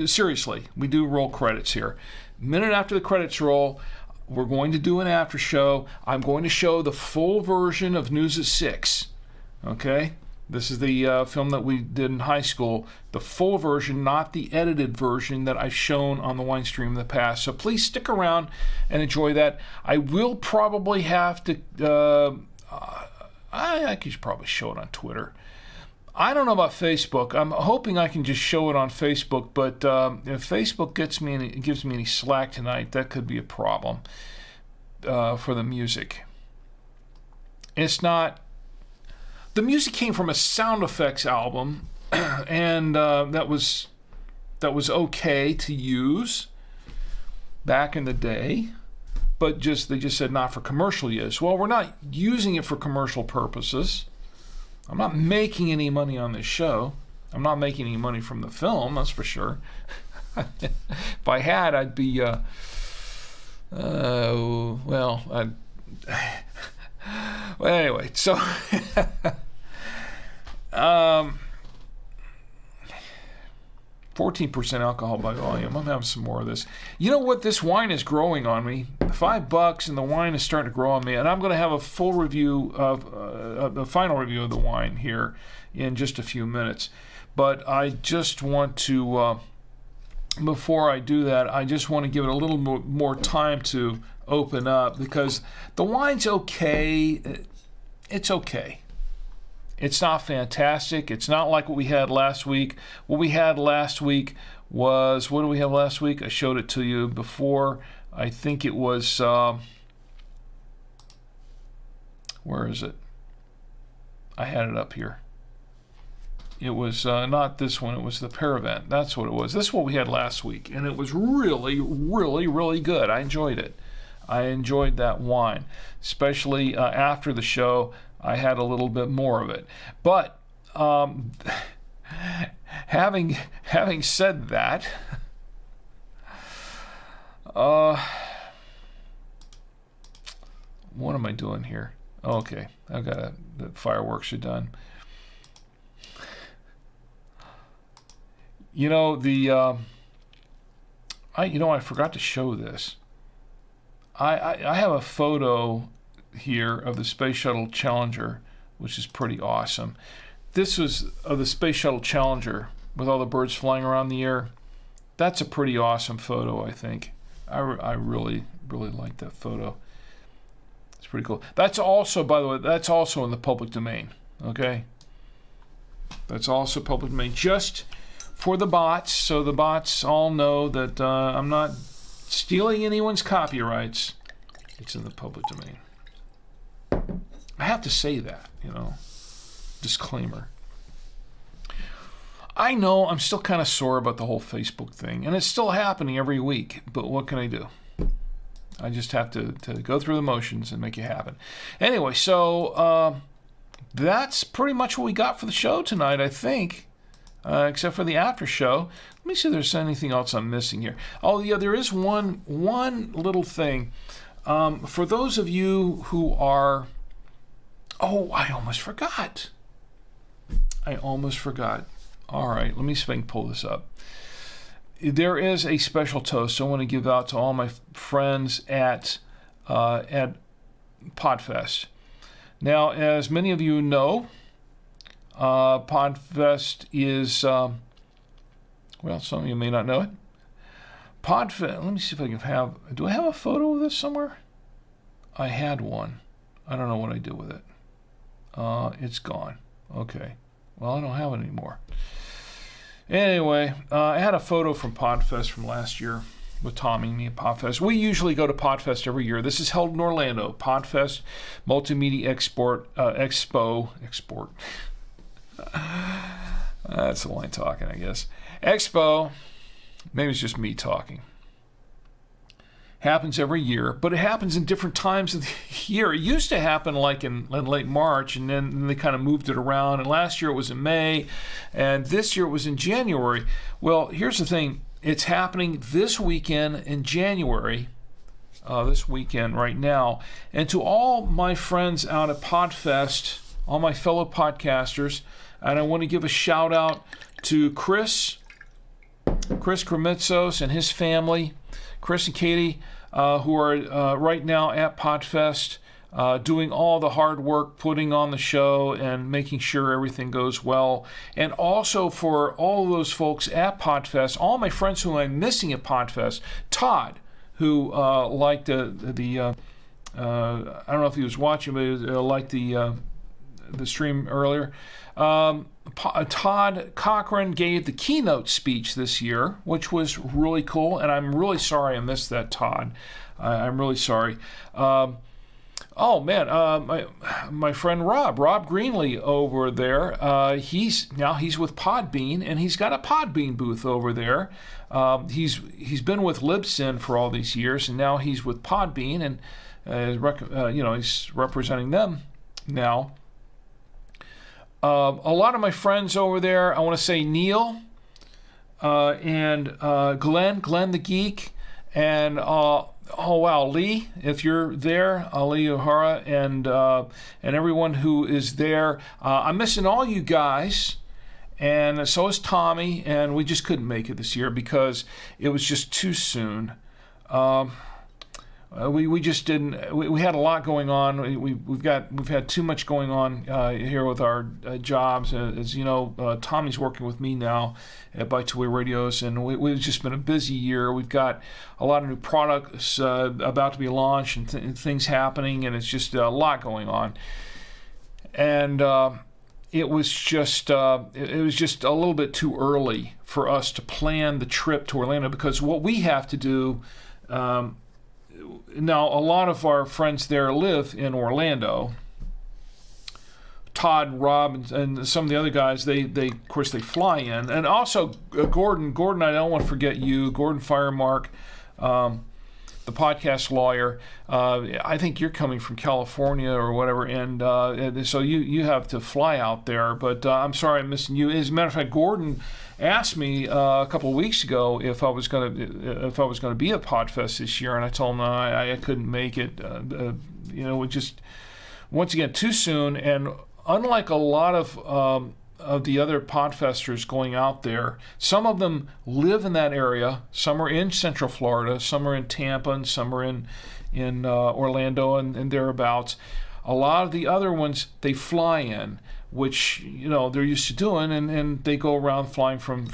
A: Seriously, we do roll credits here. Minute after the credits roll, we're going to do an after show. I'm going to show the full version of News at 6. Okay? This is the film that we did in high school. The full version, not the edited version that I've shown on the Winestream in the past. So please stick around and enjoy that. I will probably have to... I could probably show it on Twitter. I don't know about Facebook. I'm hoping I can just show it on Facebook, but if Facebook gives me any slack tonight, that could be a problem for the music. It's not... The music came from a sound effects album, and that was okay to use back in the day, but they just said not for commercial use. Well, we're not using it for commercial purposes. I'm not making any money on this show. I'm not making any money from the film, that's for sure. If I had, I'd be, well, anyway, so, 14% alcohol by volume. I'm having some more of this. You know what? This wine is growing on me. $5, and the wine is starting to grow on me. And I'm going to have a full review of the final review of the wine here in just a few minutes. But I just want to, before I do that, I just want to give it a little more time to open up, because the wine's okay. It's okay. It's not fantastic. It's not like what we had last week. What we had last week was, what did we have last week? I showed it to you before. I think it was, Where is it? I had it up here. It was not this one. It was the Pear Event. That's what it was. This is what we had last week, and it was really, really, really good. I enjoyed it. I enjoyed that wine, especially after the show. I had a little bit more of it. But having said that, what am I doing here? Okay, I've got the fireworks are done. You know I forgot to show this. I have a photo here of the Space Shuttle Challenger, which is pretty awesome. This was of the Space Shuttle Challenger with all the birds flying around the air. That's a pretty awesome photo, I think. I really, really like that photo. It's pretty cool. That's also, by the way, that's also in the public domain, okay? That's also public domain, just for the bots, so the bots all know that I'm not stealing anyone's copyrights. It's in the public domain. I have to say that, disclaimer. I know I'm still kind of sore about the whole Facebook thing, and it's still happening every week, but what can I do? I just have to go through the motions and make it happen. Anyway, so that's pretty much what we got for the show tonight, I think, except for the after show. Let me see if there's anything else I'm missing here. Oh, yeah, there is one little thing. For those of you who are... Oh, I almost forgot. All right, let me see if I can pull this up. There is a special toast I want to give out to all my friends at Podfest. Now, as many of you know, Podfest is, some of you may not know it. Podfest, let me see if I can do I have a photo of this somewhere? I had one. I don't know what I did with it. It's gone. Okay. Well, I don't have it anymore. Anyway, I had a photo from Podfest from last year with Tommy and me at Podfest. We usually go to Podfest every year. This is held in Orlando. Podfest Multimedia Expo. That's the line talking, I guess. Expo. Maybe it's just me talking. Happens every year, but it happens in different times of the year. It used to happen like in late March, and then they kind of moved it around. And last year it was in May, and this year it was in January. Well, here's the thing. It's happening this weekend in January, this weekend right now. And to all my friends out at Podfest, all my fellow podcasters, and I want to give a shout out to Chris Kremitzos and his family, Chris and Katie, who are right now at Podfest, doing all the hard work, putting on the show and making sure everything goes well. And also for all those folks at Podfest, all my friends who I'm missing at Podfest, Todd, who liked the I don't know if he was watching, but he liked the stream earlier. Todd Cochran gave the keynote speech this year, which was really cool, and I'm really sorry I missed that, Todd. I'm really sorry. My friend Rob Greenlee over there, he's with Podbean, and he's got a Podbean booth over there. He's been with Libsyn for all these years, and now he's with Podbean, and he's representing them now. A lot of my friends over there, I want to say Neil and Glenn the Geek, and Lee, if you're there, Lee O'Hara, and everyone who is there. I'm missing all you guys, and so is Tommy, and we just couldn't make it this year because it was just too soon. We just didn't. We had a lot going on. We've had too much going on here with our jobs. As you know, Tommy's working with me now at By Two Way Radios, and we've just been a busy year. We've got a lot of new products about to be launched and things happening, and it's just a lot going on. And it was just a little bit too early for us to plan the trip to Orlando, because what we have to do. Now, a lot of our friends there live in Orlando, Todd, Rob, and some of the other guys, they of course they fly in, and also Gordon. I don't want to forget you, Gordon Firemark, the podcast lawyer. I think you're coming from California or whatever, and so you have to fly out there. But I'm sorry I'm missing you. As a matter of fact, Gordon asked me a couple of weeks ago if I was going to be at Podfest this year, and I told him I couldn't make it. We just once again too soon, and unlike a lot of the other Podfesters going out there, some of them live in that area. Some are in Central Florida, some are in Tampa, and some are in Orlando and thereabouts. A lot of the other ones, they fly in, which they're used to doing, and they go around flying from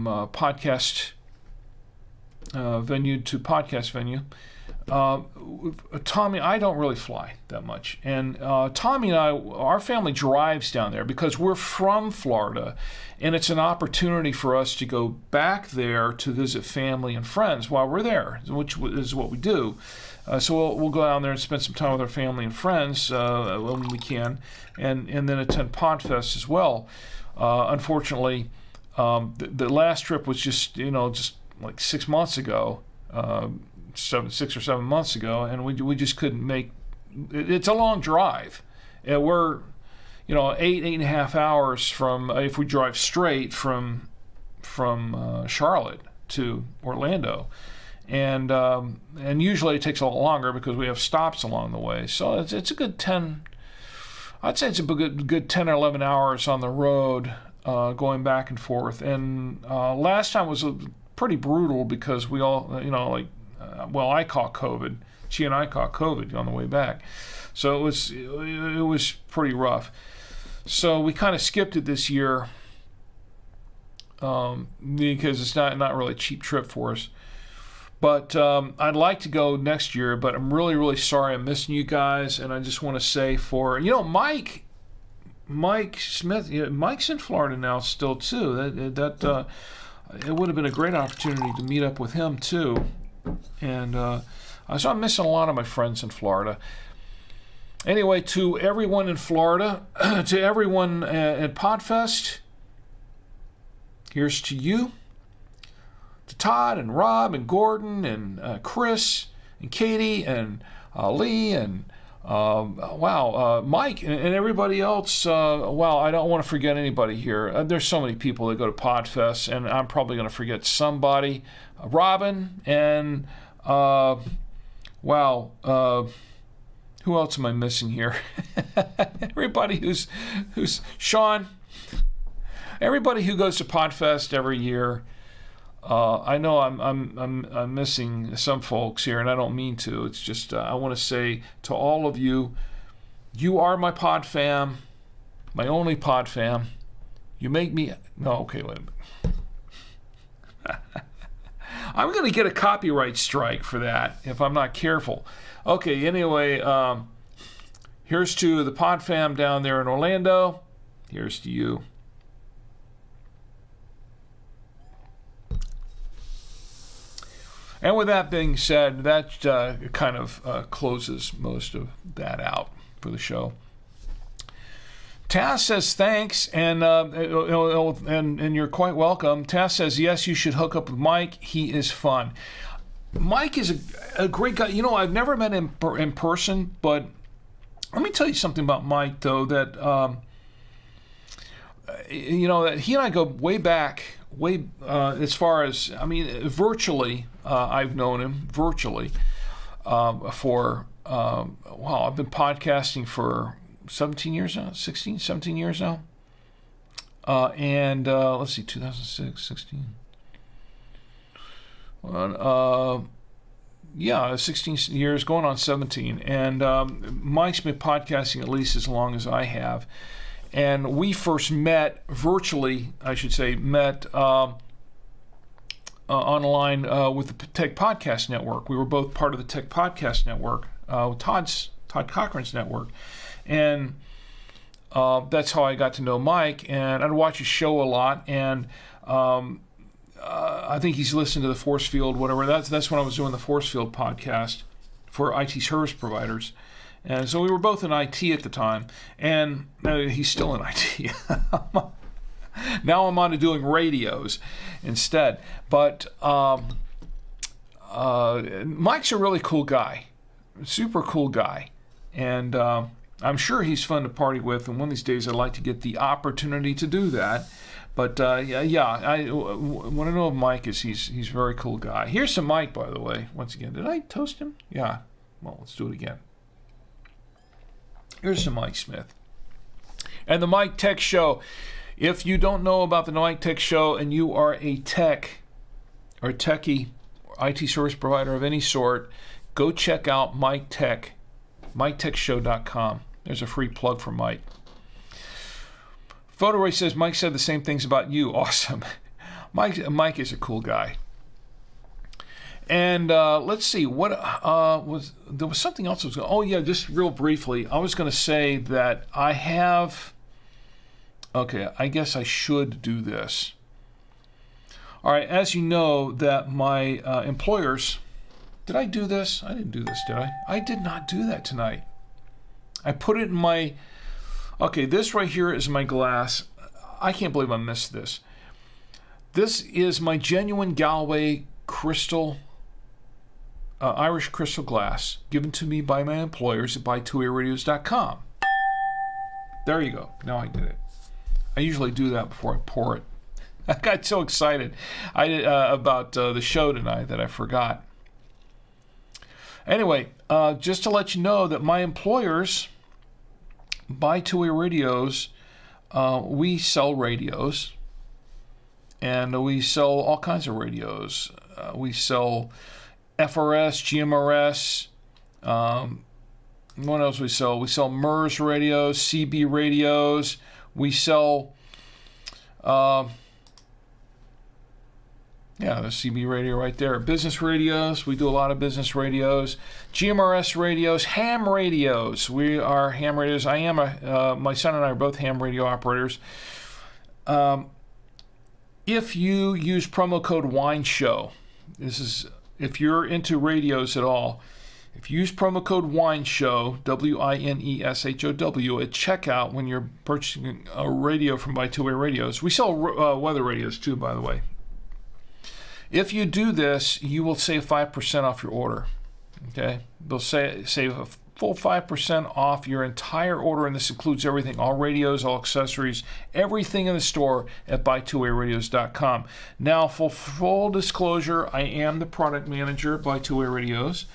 A: podcast venue to podcast venue. Tommy, I don't really fly that much, and Tommy and I, our family drives down there because we're from Florida, and it's an opportunity for us to go back there to visit family and friends while we're there, which is what we do. So we'll go down there and spend some time with our family and friends when we can, and then attend Podfest as well. Unfortunately, the last trip was just like 6 months ago. 6 or 7 months ago, and we just couldn't make it. It's a long drive. We're 8.5 hours from if we drive straight from Charlotte to Orlando, and usually it takes a lot longer because we have stops along the way. So it's a good 10. I'd say it's a good 10 or 11 hours on the road going back and forth. And last time was pretty brutal because we all I caught COVID. She and I caught COVID on the way back, so it was pretty rough. So we kind of skipped it this year because it's not really a cheap trip for us. But I'd like to go next year. But I'm really, really sorry I'm missing you guys. And I just want to say for Mike Smith, Mike's in Florida now still too. That it would have been a great opportunity to meet up with him too. And so I'm missing a lot of my friends in Florida. Anyway, to everyone in Florida, to everyone at Podfest, here's to you, to Todd and Rob and Gordon and Chris and Katie and Lee and Mike and everybody else. I don't want to forget anybody here. There's so many people that go to Podfest, and I'm probably going to forget somebody. Robin and who else am I missing here? Everybody who's Sean. Everybody who goes to Podfest every year. I know I'm missing some folks here, and I don't mean to. It's just I want to say to all of you, you are my pod fam, my only pod fam. You make me wait a minute. I'm going to get a copyright strike for that if I'm not careful. Okay, anyway, here's to the pod fam down there in Orlando. Here's to you. And with that being said, that kind of closes most of that out for the show. Taz says thanks, and you're quite welcome. Taz says, yes, you should hook up with Mike. He is fun. Mike is a great guy. I've never met him in person, but let me tell you something about Mike, though, that, that he and I go way back, as far as, virtually, I've known him virtually for, I've been podcasting for 17 years now, 17 years now. Let's see, 2006, 16. 16 years, going on 17. And Mike's been podcasting at least as long as I have. And we first met virtually, online with the Tech Podcast Network. We were both part of the Tech Podcast Network, Todd Cochran's network. And that's how I got to know Mike, and I'd watch his show a lot, and I think he's listened to the Force Field, whatever. That's when I was doing the Force Field podcast for IT service providers, And so we were both in IT at the time, and he's still in IT. Now I'm on to doing radios instead. But Mike's a really cool guy, super cool guy, and I'm sure he's fun to party with, and one of these days I'd like to get the opportunity to do that. But what I know of Mike is he's a very cool guy. Here's some Mike, by the way. Once again, did I toast him? Yeah. Well, let's do it again. Here's some Mike Smith. And the Mike Tech Show. If you don't know about the Mike Tech Show and you are a tech or techie, or IT service provider of any sort, go check out Mike Tech, MikeTechShow.com. There's a free plug for Mike. Photo Ray says, Mike said the same things about you. Awesome. Mike is a cool guy. And let's see, what there was something else. Just real briefly. I was going to say that I have, I guess I should do this. All right, as you know that my employers, did I do this? I didn't do this, did I? I did not do that tonight. I put it in my, this right here is my glass. I can't believe I missed this. This is my genuine Galway crystal, Irish crystal glass, given to me by my employers at buy2aradios.com. There you go. Now I did it. I usually do that before I pour it. I got so excited about the show tonight that I forgot. Anyway, just to let you know that my employers, Buy2A Radios, we sell radios, and we sell all kinds of radios. We sell FRS, GMRS. What else we sell? We sell MERS radios, CB radios. We sell, the CB radio right there. Business radios. We do a lot of business radios. GMRS radios, ham radios. We are ham radios. I am my son and I are both ham radio operators. If you use promo code WINESHOW, this is if you're into radios at all, if you use promo code WINESHOW, WINESHOW, at checkout when you're purchasing a radio from Buy2A Radios. We sell weather radios too, by the way. If you do this, you will save 5% off your order. Okay? They'll save a full 5% off your entire order, and this includes everything, all radios, all accessories, everything in the store at buy2aradios.com. Now, for full disclosure, I am the product manager at Buy2A Radios.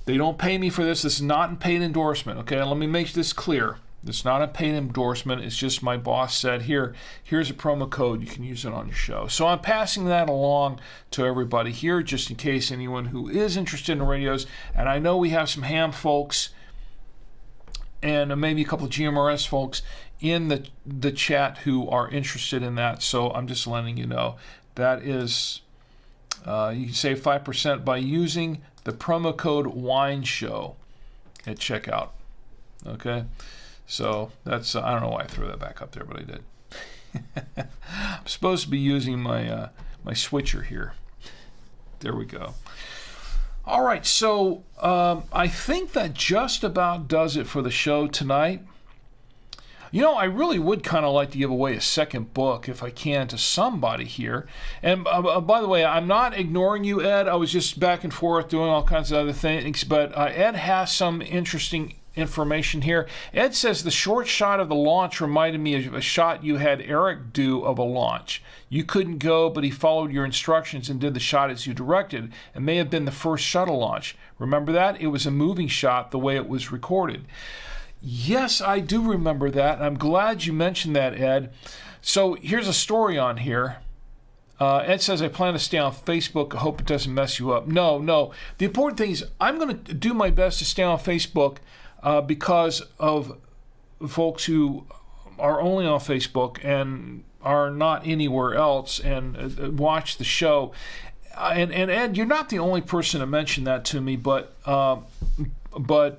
A: They don't pay me for this. This is not a paid endorsement. Okay, let me make this clear. It's not a paid endorsement. It's just my boss said, here's a promo code. You can use it on your show. So I'm passing that along to everybody here just in case anyone who is interested in radios. And I know we have some ham folks and maybe a couple of GMRS folks in the chat who are interested in that. So I'm just letting you know. That is, you can save 5% by using the promo code WINESHOW at checkout. Okay? So that's, I don't know why I threw that back up there, but I did. I'm supposed to be using my my switcher here. There we go. All right, so I think that just about does it for the show tonight. You know, I really would kind of like to give away a second book if I can to somebody here. And by the way, I'm not ignoring you, Ed. I was just back and forth doing all kinds of other things, but Ed has some interesting information here. Ed says the short shot of the launch reminded me of a shot you had Eric do of a launch. You couldn't go, but he followed your instructions and did the shot as you directed. It may have been the first shuttle launch. Remember that? It was a moving shot the way it was recorded. Yes, I do remember that. I'm glad you mentioned that, Ed. So here's a story on here. Ed says, I plan to stay on Facebook. I hope it doesn't mess you up. No. The important thing is I'm going to do my best to stay on Facebook because of folks who are only on Facebook and are not anywhere else and watch the show. And Ed, you're not the only person to mention that to me, but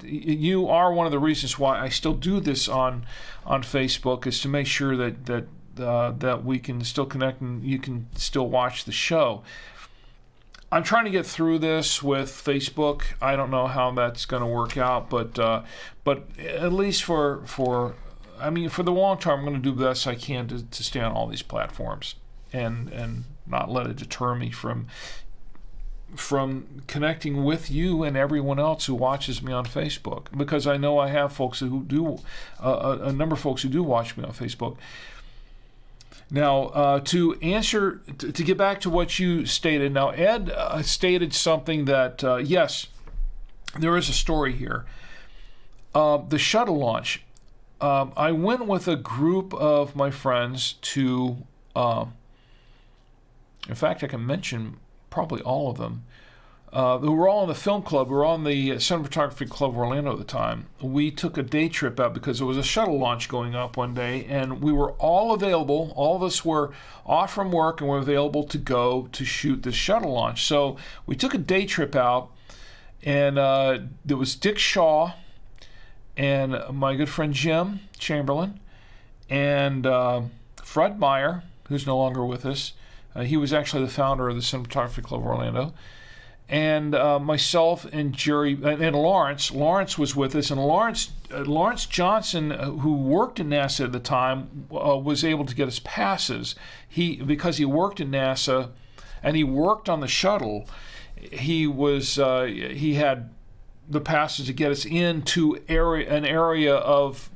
A: you are one of the reasons why I still do this on Facebook, is to make sure that we can still connect and you can still watch the show. I'm trying to get through this with Facebook. I don't know how that's going to work out, but at least for the long term, I'm going to do the best I can to stay on all these platforms and not let it deter me from connecting with you and everyone else who watches me on Facebook, because I know I have folks who do a number of folks who do watch me on Facebook. Now, to get back to what you stated. Now, Ed stated something that yes, there is a story here. The shuttle launch. I went with a group of my friends to. In fact, I can mention probably all of them. Who were all in the film club. We were on the Cinematography Club of Orlando at the time. We took a day trip out because there was a shuttle launch going up one day, and we were all available. All of us were off from work and were available to go to shoot this shuttle launch. So we took a day trip out, and there was Dick Shaw and my good friend Jim Chamberlain and Fred Meyer, who's no longer with us. He was actually the founder of the Cinematography Club of Orlando. And myself and Jerry and Lawrence. Lawrence was with us, and Lawrence Johnson, who worked in NASA at the time, was able to get us passes. Because he worked in NASA, and he worked on the shuttle. He had the passes to get us into an area of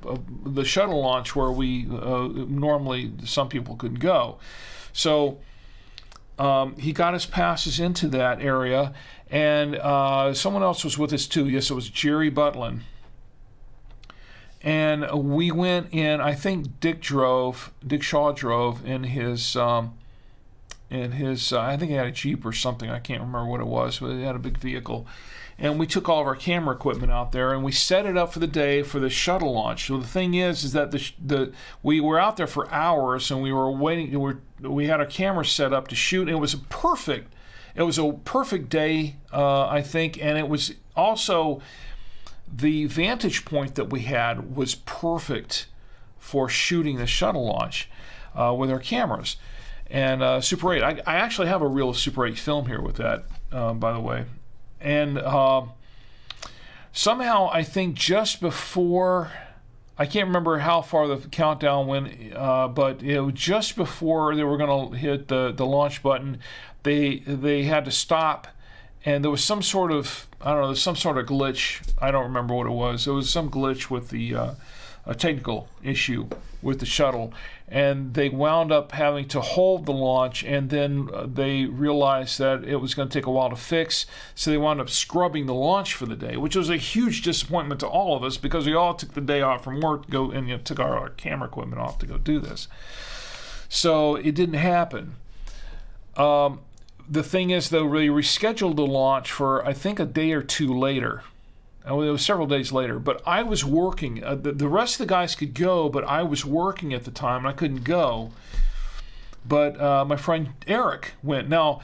A: the shuttle launch where we normally some people couldn't go. So. He got us passes into that area, and someone else was with us too. Yes, it was Jerry Butlin. And we went in. I think Dick Shaw drove in his. I think he had a Jeep or something. I can't remember what it was, but he had a big vehicle. And we took all of our camera equipment out there, and we set it up for the day for the shuttle launch. So the thing is that we were out there for hours, and we were waiting. We had our camera set up to shoot, and it was a perfect day, I think, and it was also the vantage point that we had was perfect for shooting the shuttle launch with our cameras. And Super 8, I actually have a real Super 8 film here with that, by the way. And somehow I think just before, I can't remember how far the countdown went, but just before they were going to hit the launch button, they had to stop, and there was some sort of glitch. I don't remember what it was. There was some glitch with a technical issue with the shuttle, and they wound up having to hold the launch, and then they realized that it was going to take a while to fix, so they wound up scrubbing the launch for the day, which was a huge disappointment to all of us because we all took the day off from work to go and took our camera equipment off to go do this. So it didn't happen. The thing is, though, they rescheduled the launch for, I think, a day or two later. It was several days later, but I was working. The rest of the guys could go, but I was working at the time, and I couldn't go. But my friend Eric went. Now,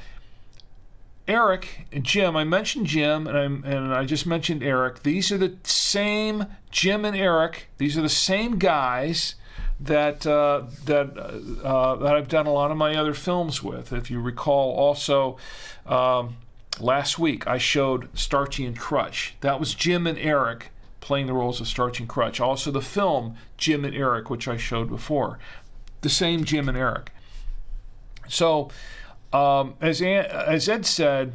A: Eric and Jim, I mentioned Jim, and I just mentioned Eric. These are the same Jim and Eric. These are the same guys that I've done a lot of my other films with. If you recall, also. Last week, I showed Starchy and Crutch. That was Jim and Eric playing the roles of Starchy and Crutch. Also, the film Jim and Eric, which I showed before. The same Jim and Eric. So, as Ed said,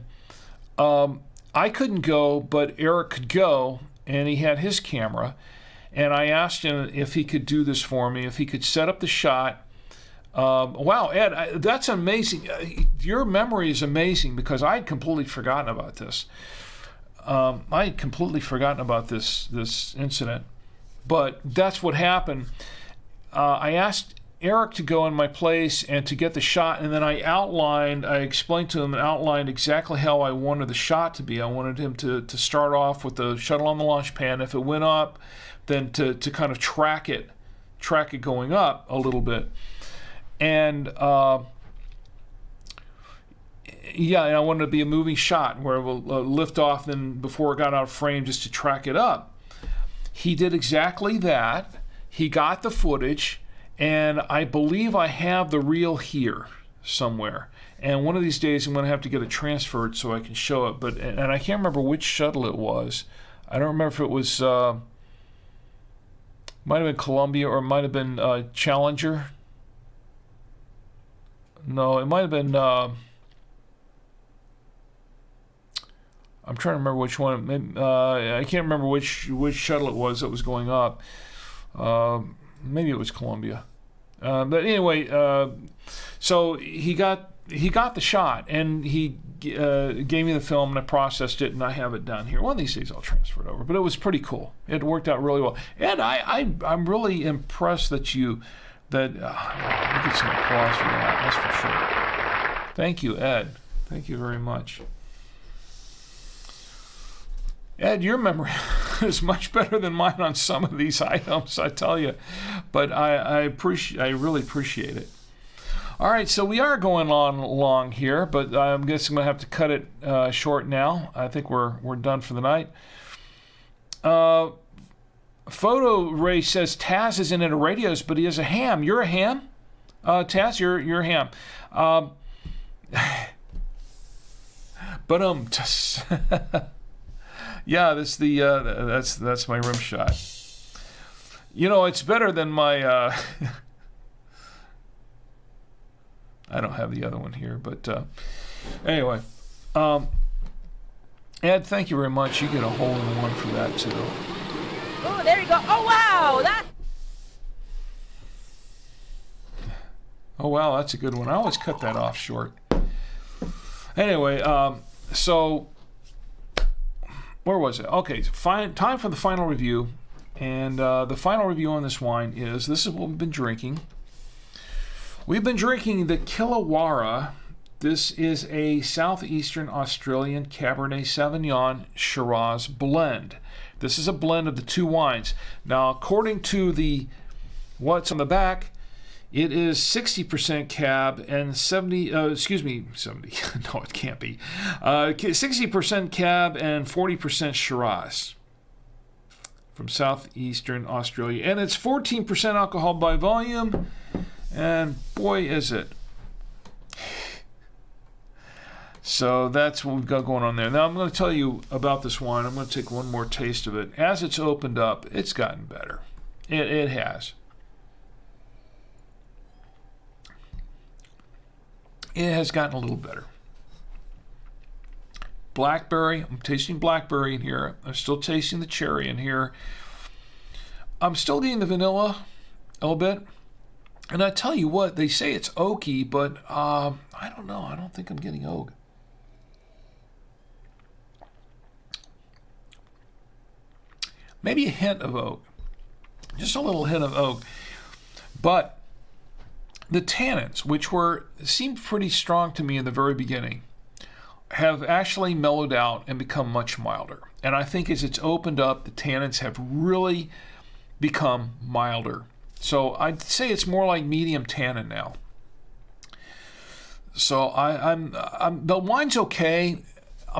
A: I couldn't go, but Eric could go, and he had his camera. And I asked him if he could do this for me, if he could set up the shot. Wow, Ed, that's amazing. Your memory is amazing because I had completely forgotten about this. I had completely forgotten about this incident, but that's what happened. I asked Eric to go in my place and to get the shot, and then I explained to him and outlined exactly how I wanted the shot to be. I wanted him to start off with the shuttle on the launch pad. If it went up, then to kind of track it going up a little bit. And and I wanted it to be a moving shot where it will lift off then before it got out of frame just to track it up. He did exactly that. He got the footage, and I believe I have the reel here somewhere. And one of these days I'm going to have to get it transferred so I can show it. And I can't remember which shuttle it was. I don't remember if it was, might have been Columbia or it might have been Challenger. No, it might have been, I'm trying to remember which one. Maybe, I can't remember which shuttle it was that was going up. Maybe it was Columbia. But anyway, so he got the shot, and he gave me the film, and I processed it, and I have it down here. One of these days I'll transfer it over. But it was pretty cool. It worked out really well. And I'm really impressed that you get some applause for that. That's for sure. Thank you, Ed. Thank you very much. Ed, your memory is much better than mine on some of these items, I tell you. But I really appreciate it. All right, so we are going on long here, but I guess I'm going to have to cut it short now. I think we're done for the night. Photo Ray says Taz isn't into radios, but he is a ham. You're a ham, Taz. You're a ham. But yeah, that's my rim shot. You know, it's better than my. I don't have the other one here, but anyway, Ed, thank you very much. You get a hole in one for that too.
E: Oh, there you go. Oh wow,
A: Oh wow, that's a good one. I always cut that off short. Anyway, so where was it? Okay, time for the final review, and the final review on this wine is this is what we've been drinking. We've been drinking the Killawarra. This is a southeastern Australian Cabernet Sauvignon-Shiraz blend. This is a blend of the two wines. Now, according to what's on the back, it is 60% Cab and 70. No, it can't be. 60% Cab and 40% Shiraz from southeastern Australia, and it's 14% alcohol by volume. And boy, is it. So that's what we've got going on there. Now I'm going to tell you about this wine. I'm going to take one more taste of it. As it's opened up, it's gotten better. It has. It has gotten a little better. Blackberry. I'm tasting blackberry in here. I'm still tasting the cherry in here. I'm still getting the vanilla a little bit. And I tell you what, they say it's oaky, but I don't know. I don't think I'm getting oak. Maybe a hint of oak. Just a little hint of oak. But the tannins, which seemed pretty strong to me in the very beginning, have actually mellowed out and become much milder. And I think as it's opened up, the tannins have really become milder. So I'd say it's more like medium tannin now. So I'm the wine's okay,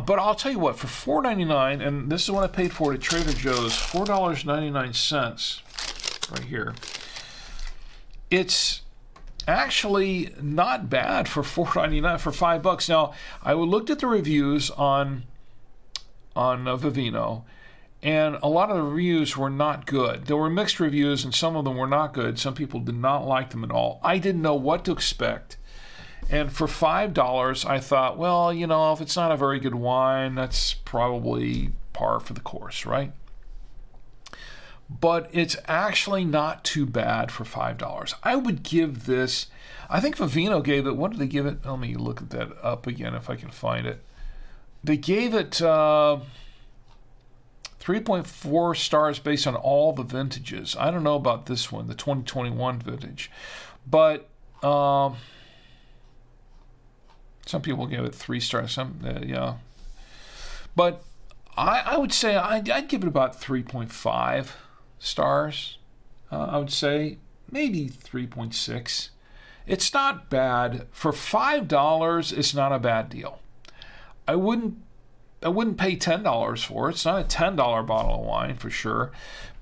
A: but I'll tell you what, for $4.99, and this is what I paid for it at Trader Joe's, $4.99 right here. It's actually not bad for $4.99 for $5. Now I looked at the reviews on Vivino. And a lot of the reviews were not good. There were mixed reviews, and some of them were not good. Some people did not like them at all. I didn't know what to expect. And for $5, I thought, well, you know, if it's not a very good wine, that's probably par for the course, right? But it's actually not too bad for $5. I would give this, I think Vivino gave it, what did they give it? Let me look at that up again if I can find it. They gave it 3.4 stars based on all the vintages. I don't know about this one, the 2021 vintage. But some people gave it 3 stars. Yeah. But I would say I'd give it about 3.5 stars. I would say maybe 3.6. It's not bad. For $5, it's not a bad deal. I wouldn't pay $10 for it. It's not a $10 bottle of wine for sure,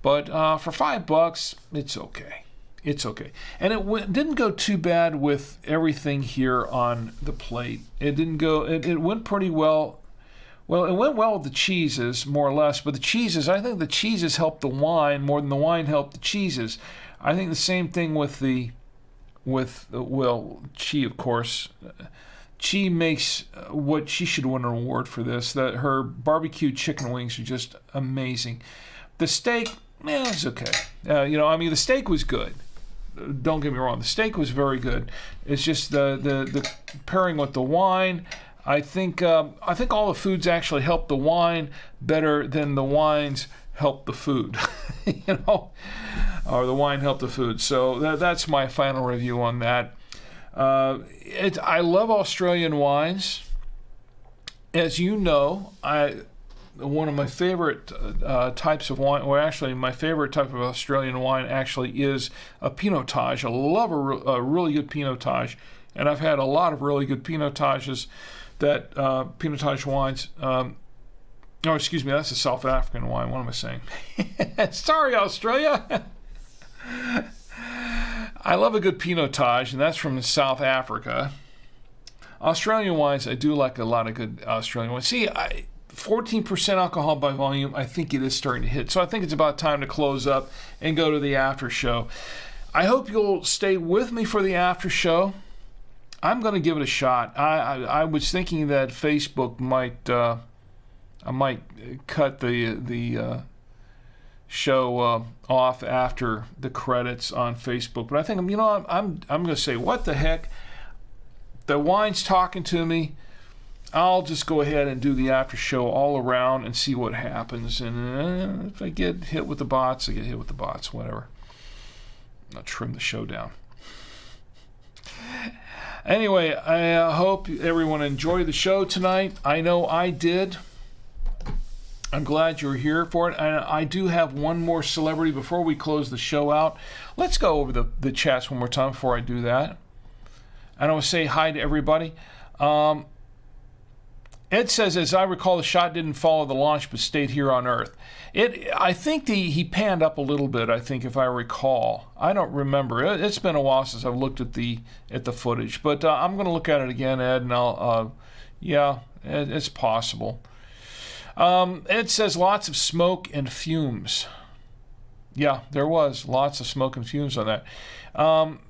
A: but for $5, it's okay. It's okay. And it didn't go too bad with everything here on the plate. It didn't go, it went pretty well. Well, it went well with the cheeses, more or less. But the cheeses, I think the cheeses helped the wine more than the wine helped the cheeses. I think the same thing with Chi, of course. Chi makes what she should win an award for this. That her barbecue chicken wings are just amazing. The steak, it's okay. The steak was good. Don't get me wrong. The steak was very good. It's just the pairing with the wine. I think all the foods actually help the wine better than the wines help the food. Or the wine helped the food. So that's my final review on that. I love Australian wines. As you know, one of my favorite types of wine, or actually my favorite type of Australian wine actually is a Pinotage. I love a really good Pinotage, and I've had a lot of really good Pinotages. That Pinotage wines, excuse me, that's a South African wine. What am I saying? Sorry, Australia. I love a good Pinotage, and that's from South Africa. Australian wines, I do like a lot of good Australian wines. See, 14% alcohol by volume, I think it is starting to hit. So I think it's about time to close up and go to the after show. I hope you'll stay with me for the after show. I'm going to give it a shot. I was thinking that Facebook might I might cut the show off after the credits on Facebook, but I think I'm going to say, what the heck? The wine's talking to me. I'll just go ahead and do the after show all around and see what happens. And if I get hit with the bots, I get hit with the bots. Whatever. I'll trim the show down. Anyway, I hope everyone enjoyed the show tonight. I know I did. I'm glad you're here for it. And I do have one more celebrity before we close the show out. Let's go over the chats one more time before I do that. I want to say hi to everybody. Ed says, as I recall, the shot didn't follow the launch but stayed here on Earth. I think he panned up a little bit, I think, if I recall. I don't remember. It's been a while since I've looked at the footage. But I'm going to look at it again, Ed, and it's possible. Ed says, lots of smoke and fumes. Yeah, there was lots of smoke and fumes on that.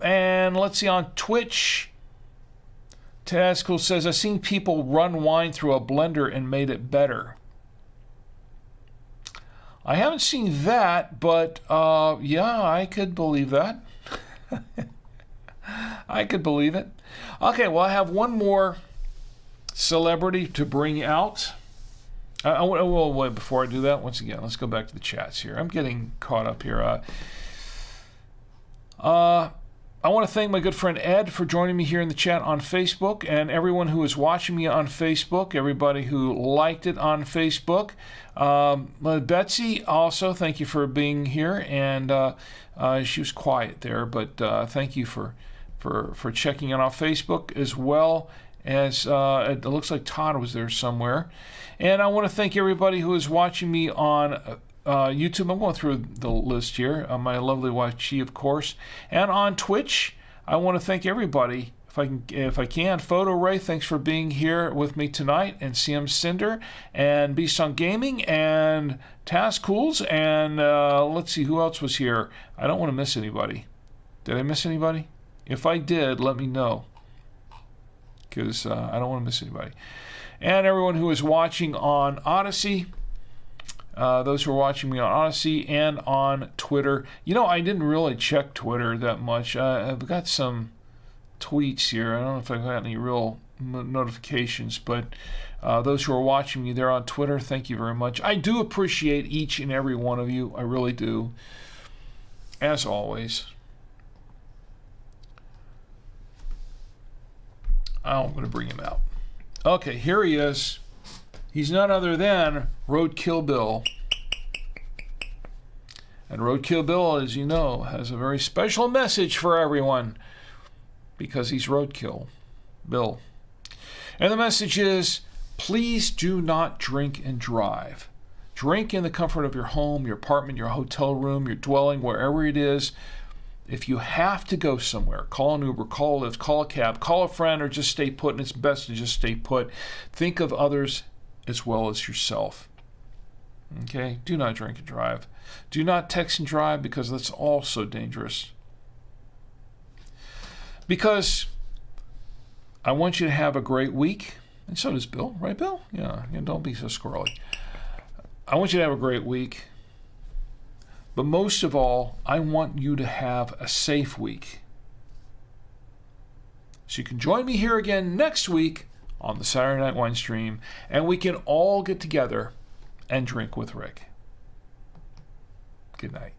A: And let's see, on Twitch, Tazcool says, I've seen people run wine through a blender and made it better. I haven't seen that, but I could believe that. I could believe it. Okay, well, I have one more celebrity to bring out. Wait, before I do that, once again, let's go back to the chats here. I'm getting caught up here. I want to thank my good friend Ed for joining me here in the chat on Facebook, and everyone who is watching me on Facebook, everybody who liked it on Facebook. Betsy, also, thank you for being here, and she was quiet there, but thank you for checking in on Facebook, as well as it looks like Todd was there somewhere. And I want to thank everybody who is watching me on YouTube. I'm going through the list here. My lovely wife, Chi, of course. And on Twitch, I want to thank everybody. If I can, Photo Ray, thanks for being here with me tonight, and CM Cinder, and Beast on Gaming, and Tazcools, and let's see, who else was here? I don't want to miss anybody. Did I miss anybody? If I did, let me know, because I don't want to miss anybody. And everyone who is watching on Odyssey, those who are watching me on Odyssey and on Twitter. I didn't really check Twitter that much. I've got some tweets here. I don't know if I've got any real notifications, but those who are watching me there on Twitter, thank you very much. I do appreciate each and every one of you. I really do. As always. I'm going to bring him out. Okay, here he is. He's none other than Roadkill Bill. And Roadkill Bill, as you know, has a very special message for everyone, because he's Roadkill Bill. And the message is, please do not drink and drive. Drink in the comfort of your home, your apartment, your hotel room, your dwelling, wherever it is. If you have to go somewhere, call an Uber, call a Lyft, call a cab, call a friend, or just stay put, and it's best to just stay put. Think of others as well as yourself. Okay? Do not drink and drive. Do not text and drive, because that's also dangerous. Because I want you to have a great week, and so does Bill, right, Bill? Yeah, don't be so squirrely. I want you to have a great week, but most of all, I want you to have a safe week. So you can join me here again next week on the Saturday Night Winestream, and we can all get together and drink with Rick. Good night.